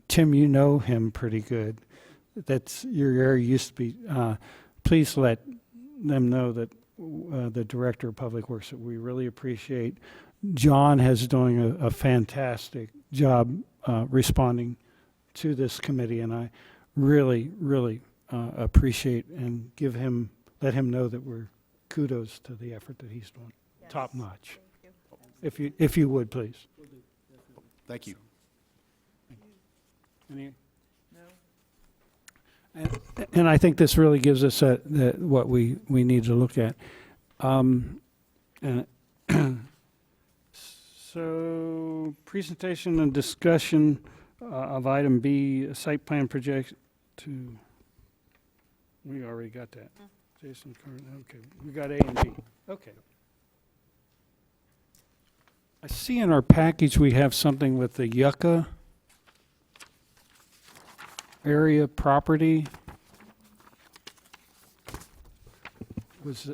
Speaker 4: Tim, you know him pretty good. That's your area used to be. Please let them know that the Director of Public Works, that we really appreciate. John has doing a fantastic job responding to this committee, and I really, really appreciate and let him know that we're kudos to the effort that he's doing.
Speaker 6: Yes.
Speaker 4: Top notch.
Speaker 6: Thank you.
Speaker 4: If you would, please.
Speaker 10: Thank you.
Speaker 4: Any? No. And I think this really gives us what we need to look at. And so, presentation and discussion of item B, site plan project to. We already got that. Jason, okay. We got A and B. Okay. I see in our package we have something with the Yucca area property. Was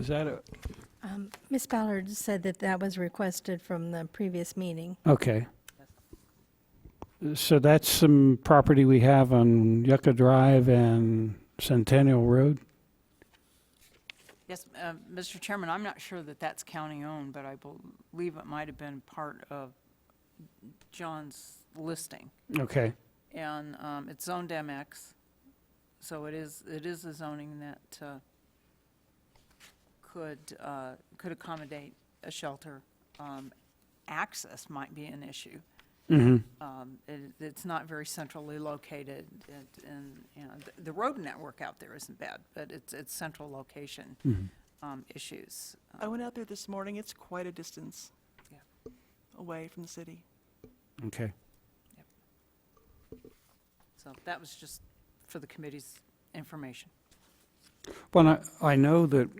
Speaker 4: that a,
Speaker 9: Ms. Ballard said that was requested from the previous meeting.
Speaker 4: okay. So that's some property we have on Yucca Drive and Centennial Road?
Speaker 5: Yes, Mr. Chairman, I'm not sure that that's county-owned, but I believe it might have been part of John's listing.
Speaker 4: Okay,
Speaker 5: And it's zoned MX, so it is a zoning that could accommodate a shelter. Access might be an issue. It's not very centrally located, and you know, the road network out there isn't bad, but it's central location issues.
Speaker 3: I went out there this morning. It's quite a distance
Speaker 5: Yeah.
Speaker 3: away from the city.
Speaker 4: okay.
Speaker 5: So that was just for the committee's information.
Speaker 4: Well, I know that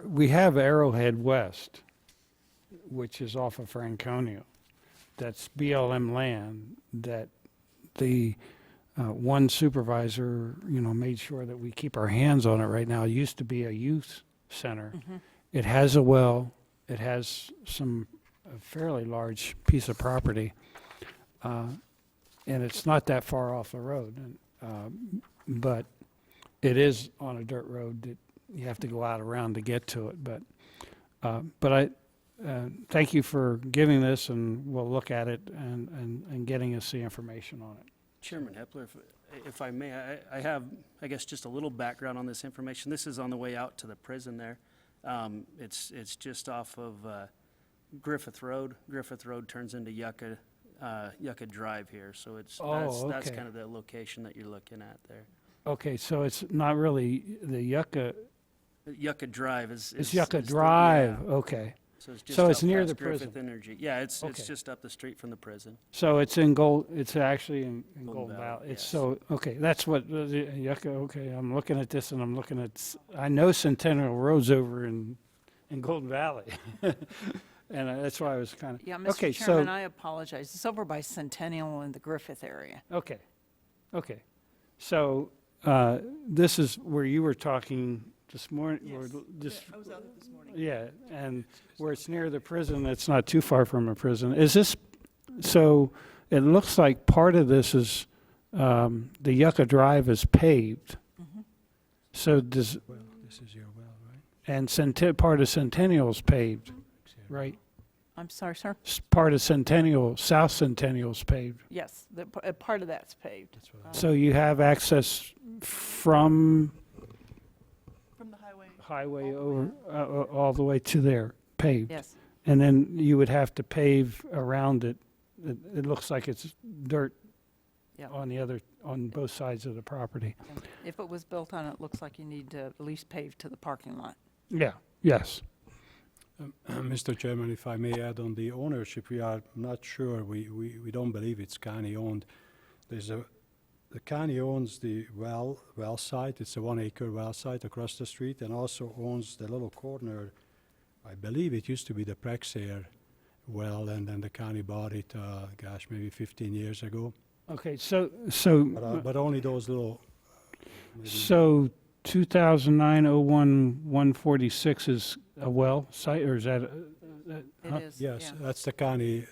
Speaker 4: we have Arrowhead West, which is off of Franconia. That's BLM land that the one supervisor, made sure that we keep our hands on it right now. It used to be a youth center. It has a well. It has a fairly large piece of property. And it's not that far off the road. But it is on a dirt road that you have to go out around to get to it. But I thank you for giving this, and we'll look at it and getting us the information on it.
Speaker 1: Chairman Hepler, if I may, I have, I guess, just a little background on this information. This is on the way out to the prison there. It's just off of Griffith Road. Griffith Road turns into Yucca Drive here, so that's
Speaker 4: okay.
Speaker 1: kind of the location that you're looking at there.
Speaker 4: Okay, so it's not really the Yucca.
Speaker 1: Yucca Drive
Speaker 4: It's Yucca
Speaker 1: is
Speaker 4: Drive.
Speaker 1: yeah.
Speaker 4: Okay.
Speaker 1: So it's just
Speaker 4: So it's
Speaker 1: out
Speaker 4: near
Speaker 1: past
Speaker 4: the
Speaker 1: Griffith
Speaker 4: prison.
Speaker 1: Energy. Yeah, it's
Speaker 4: Okay.
Speaker 1: just up the street from the prison.
Speaker 4: So it's it's actually in Golden Valley. It's
Speaker 1: yes.
Speaker 4: so, okay, that's what, Yucca, okay, I'm looking at this and I'm looking at, I know Centennial Road's over in Golden Valley. And that's why I was kind of.
Speaker 5: Yeah,
Speaker 4: Okay,
Speaker 5: Mr. Chairman, I apologize. It's over by Centennial in the Griffith area.
Speaker 4: Okay, okay. So this is where you were talking this morning, or
Speaker 3: Yes.
Speaker 4: just,
Speaker 3: I was out there this morning.
Speaker 4: yeah, and where it's near the prison, it's not too far from a prison. Is this, so it looks like part of this is, the Yucca Drive is paved. So does,
Speaker 7: Well, this is your well, right?
Speaker 4: and part of Centennial is paved, right?
Speaker 5: I'm sorry, sir?
Speaker 4: Part of Centennial, South Centennial's paved.
Speaker 5: Yes, part of that's paved.
Speaker 7: That's what I
Speaker 4: So you have access from
Speaker 3: From the highway.
Speaker 4: highway over, all the way to there, paved.
Speaker 5: Yes,
Speaker 4: And then you would have to pave around it. It looks like it's dirt
Speaker 5: yeah.
Speaker 4: on both sides of the property.
Speaker 5: And if it was built on, it looks like you need to at least pave to the parking lot.
Speaker 4: Yeah, yes.
Speaker 7: Mr. Chairman, if I may add on the ownership, we are not sure. We don't believe it's county-owned. The county owns the well site. It's a 1-acre well site across the street, and also owns the little corner. I believe it used to be the Praxair well, and then the county bought it, maybe 15 years ago.
Speaker 4: Okay, so
Speaker 7: But only those little.
Speaker 4: So 2009-01-146 is a well site, or is that?
Speaker 5: It is,
Speaker 7: Yes,
Speaker 5: yeah.
Speaker 7: that's the county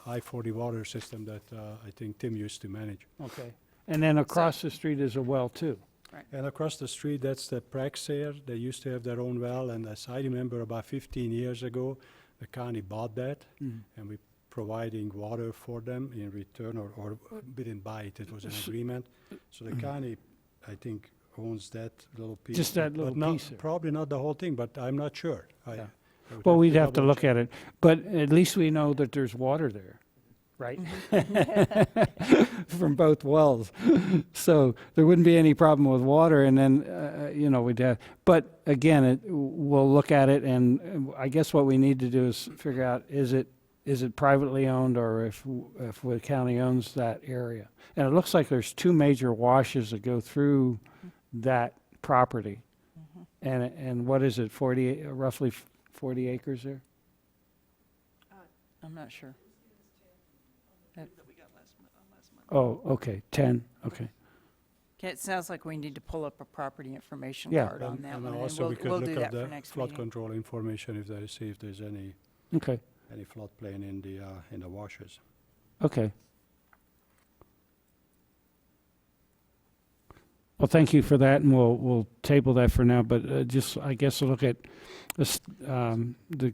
Speaker 7: I-40 water system that I think Tim used to manage.
Speaker 4: Okay. And then across the street is a well too.
Speaker 7: And across the street, that's the Praxair. They used to have their own well, and as I remember, about 15 years ago, the county bought that, and we providing water for them in return, or we didn't buy it. It was an agreement. So the county, I think, owns that little piece.
Speaker 4: Just that
Speaker 7: but
Speaker 4: little
Speaker 7: not-
Speaker 4: piece there.
Speaker 7: Probably not the whole thing, but I'm not sure.
Speaker 4: Yeah.
Speaker 7: I would
Speaker 4: Well, we'd have to
Speaker 7: double
Speaker 4: look
Speaker 7: check.
Speaker 4: at it, but at least we know that there's water there, right? From both wells. So there wouldn't be any problem with water, and then, we'd have, but again, we'll look at it, and I guess what we need to do is figure out, is it privately owned, or if the county owns that area? And it looks like there's two major washes that go through that property. And what is it, roughly 40 acres there?
Speaker 5: I'm not sure.
Speaker 3: That we got last month.
Speaker 4: Oh, okay, 10, okay.
Speaker 5: Okay, it sounds like we need to pull up a property information
Speaker 4: Yeah.
Speaker 5: card on that
Speaker 7: And
Speaker 5: one, and
Speaker 7: also, we could
Speaker 5: we'll
Speaker 7: look
Speaker 5: do
Speaker 7: at
Speaker 5: that for
Speaker 7: the
Speaker 5: next
Speaker 7: flood
Speaker 5: meeting.
Speaker 7: control information if there's any
Speaker 4: Okay,
Speaker 7: floodplain in the washes.
Speaker 4: okay. Well, thank you for that, and we'll table that for now, but just, I guess, look at this, the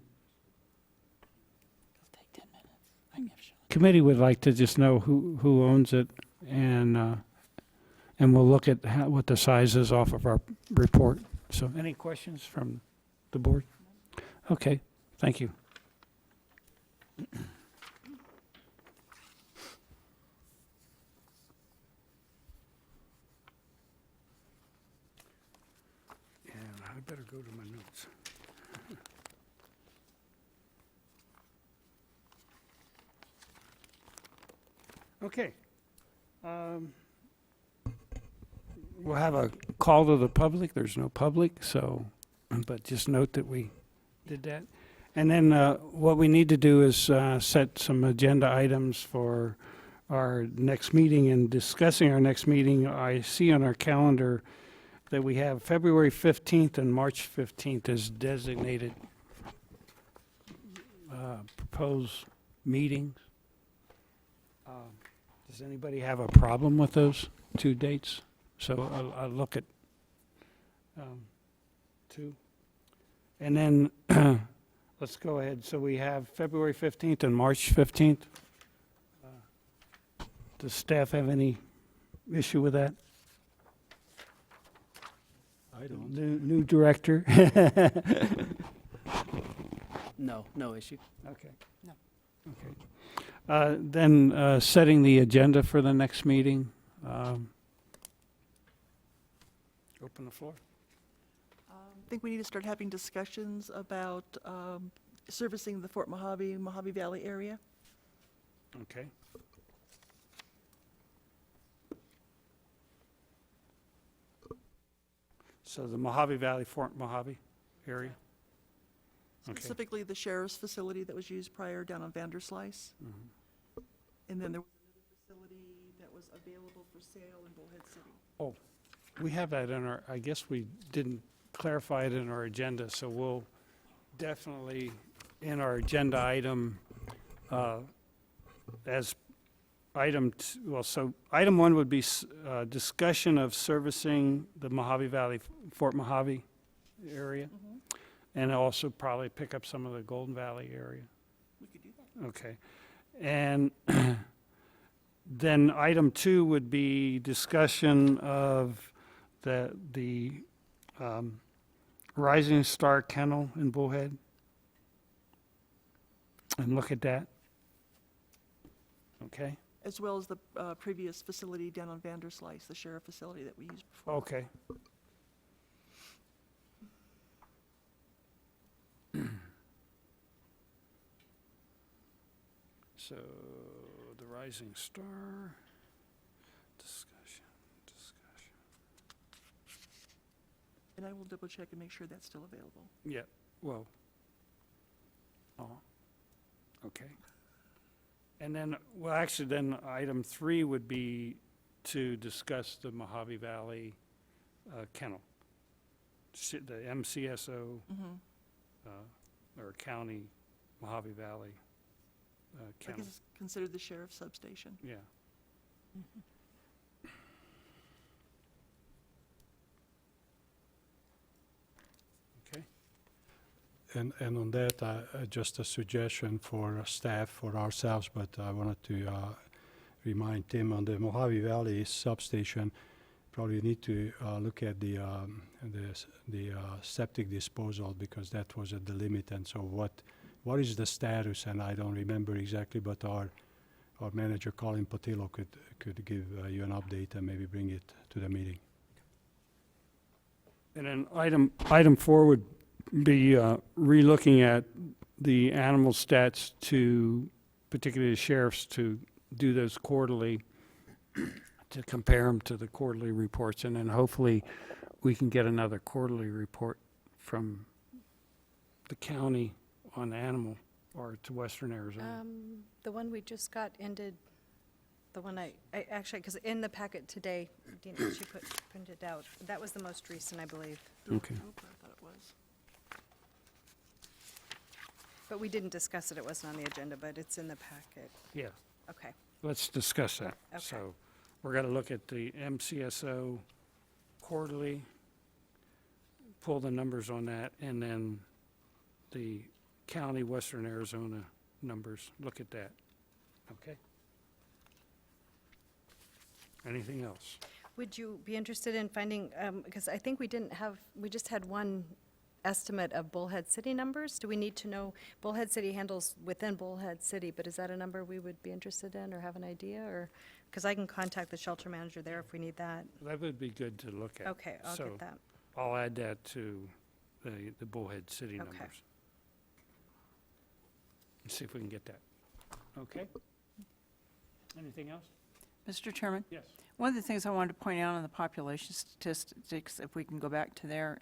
Speaker 4: committee would like to just know who owns it, and we'll look at what the size is off of our report. So, any questions from the board? Okay, thank you. And I better go to my notes. Okay. We'll have a call to the public. There's no public, so, but just note that we did that. And then what we need to do is set some agenda items for our next meeting. And discussing our next meeting, I see on our calendar that we have February 15th and March 15th as designated proposed meetings. Does anybody have a problem with those two dates? So I'll look at two. And then let's go ahead. So we have February 15th and March 15th. Does staff have any issue with that?
Speaker 7: I don't.
Speaker 4: New director?
Speaker 1: No, no issue.
Speaker 4: Okay. No. Okay. Then setting the agenda for the next meeting. Open the floor.
Speaker 3: I think we need to start having discussions about servicing the Fort Mojave, Mojave Valley area.
Speaker 4: Okay. So the Mojave Valley, Fort Mojave area? Okay.
Speaker 3: Specifically the sheriff's facility that was used prior down on Vanderslice.
Speaker 4: Mhm.
Speaker 3: And then there was another facility that was available for sale in Bullhead City.
Speaker 4: Oh, we have that in our, I guess we didn't clarify it in our agenda, so we'll definitely, in our agenda item, as item, so item one would be discussion of servicing the Mojave Valley, Fort Mojave area, and also probably pick up some of the Golden Valley area.
Speaker 3: We could do that.
Speaker 4: Okay. And then item two would be discussion of the Rising Star Kennel in Bullhead. And look at that. Okay,
Speaker 3: As well as the previous facility down on Vanderslice, the sheriff facility that we used before.
Speaker 4: okay. So, the Rising Star, discussion.
Speaker 3: And I will double check and make sure that's still available.
Speaker 4: Yeah, well, okay. And then, well, actually, then item three would be to discuss the Mojave Valley kennel. The MCSO or county Mojave Valley
Speaker 3: I
Speaker 4: kennel.
Speaker 3: guess it's considered the sheriff's substation.
Speaker 4: Yeah. Okay.
Speaker 7: And on that, just a suggestion for staff, for ourselves, but I wanted to remind Tim on the Mojave Valley substation, probably need to look at the septic disposal, because that was at the limit. And so what is the status? And I don't remember exactly, but our manager, Colin Patillo, could give you an update and maybe bring it to the meeting.
Speaker 4: And then item four would be re-looking at the animal stats, to particularly the sheriffs, to do those quarterly, to compare them to the quarterly reports, and then hopefully we can get another quarterly report from the county on animal, or to Western Arizona.
Speaker 6: The one we just got ended, the one I actually, because in the packet today, Dina, she printed out, that was the most recent, I believe.
Speaker 4: Okay.
Speaker 3: Oop, I thought it was.
Speaker 6: But we didn't discuss it, it wasn't on the agenda, but it's in the packet.
Speaker 4: Yeah,
Speaker 6: Okay.
Speaker 4: let's discuss that.
Speaker 6: Okay.
Speaker 4: So we're going to look at the MCSO quarterly, pull the numbers on that, and then the county, Western Arizona numbers, look at that. Okay? Anything else?
Speaker 6: Would you be interested in finding, because I think we just had one estimate of Bullhead City numbers. Do we need to know, Bullhead City handles within Bullhead City, but is that a number we would be interested in or have an idea? Or, because I can contact the shelter manager there if we need that.
Speaker 4: That would be good to look at.
Speaker 6: Okay, I'll
Speaker 4: So
Speaker 6: get that.
Speaker 4: I'll add that to the Bullhead City
Speaker 6: Okay.
Speaker 4: numbers. Let's see if we can get that. Okay? Anything else?
Speaker 5: Mr. Chairman?
Speaker 4: Yes.
Speaker 5: One of the things I wanted to point out on the population statistics, if we can go back to there,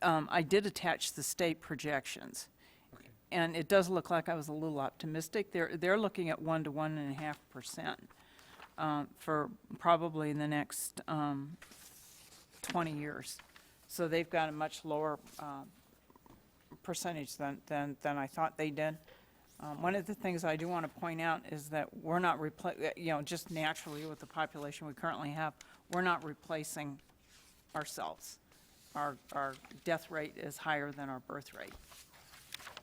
Speaker 5: I did attach the state projections.
Speaker 4: Okay.
Speaker 5: And it does look like I was a little optimistic. They're looking at 1 to 1.5% for probably the next 20 years. So they've got a much lower percentage than I thought they did. One of the things I do want to point out is that we're not just naturally with the population we currently have, we're not replacing ourselves. Our death rate is higher than our birth rate.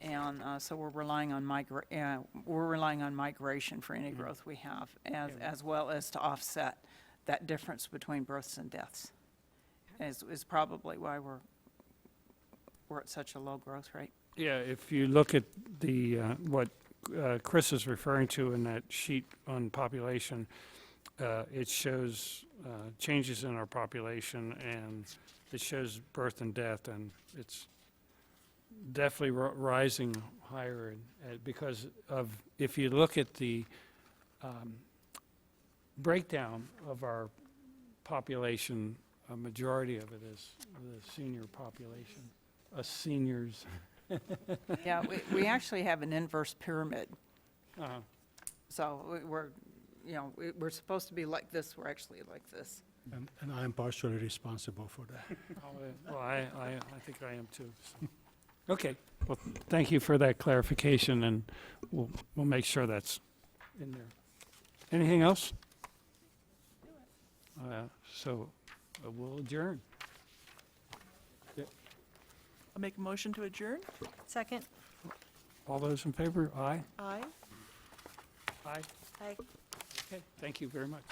Speaker 5: And so we're relying on migration for any growth we have, as well as to offset that difference between births and deaths. Is probably why we're at such a low growth rate.
Speaker 4: Yeah, if you look at the, what Chris is referring to in that sheet on population, it shows changes in our population, and it shows birth and death, and it's definitely rising higher because of, if you look at the breakdown of our population, a majority of it is the senior population, us seniors.
Speaker 5: Yeah, we actually have an inverse pyramid.
Speaker 4: Uh-huh.
Speaker 5: So we're supposed to be like this, we're actually like this.
Speaker 7: And I am partially responsible for that.
Speaker 4: Well, I think I am too. So. Okay, well, thank you for that clarification, and we'll make sure that's in there. Anything else? So we'll adjourn.
Speaker 3: I'll make a motion to adjourn.
Speaker 6: Second?
Speaker 4: All those in favor? Aye?
Speaker 3: Aye.
Speaker 4: Aye.
Speaker 6: Aye.
Speaker 4: Okay, thank you very much.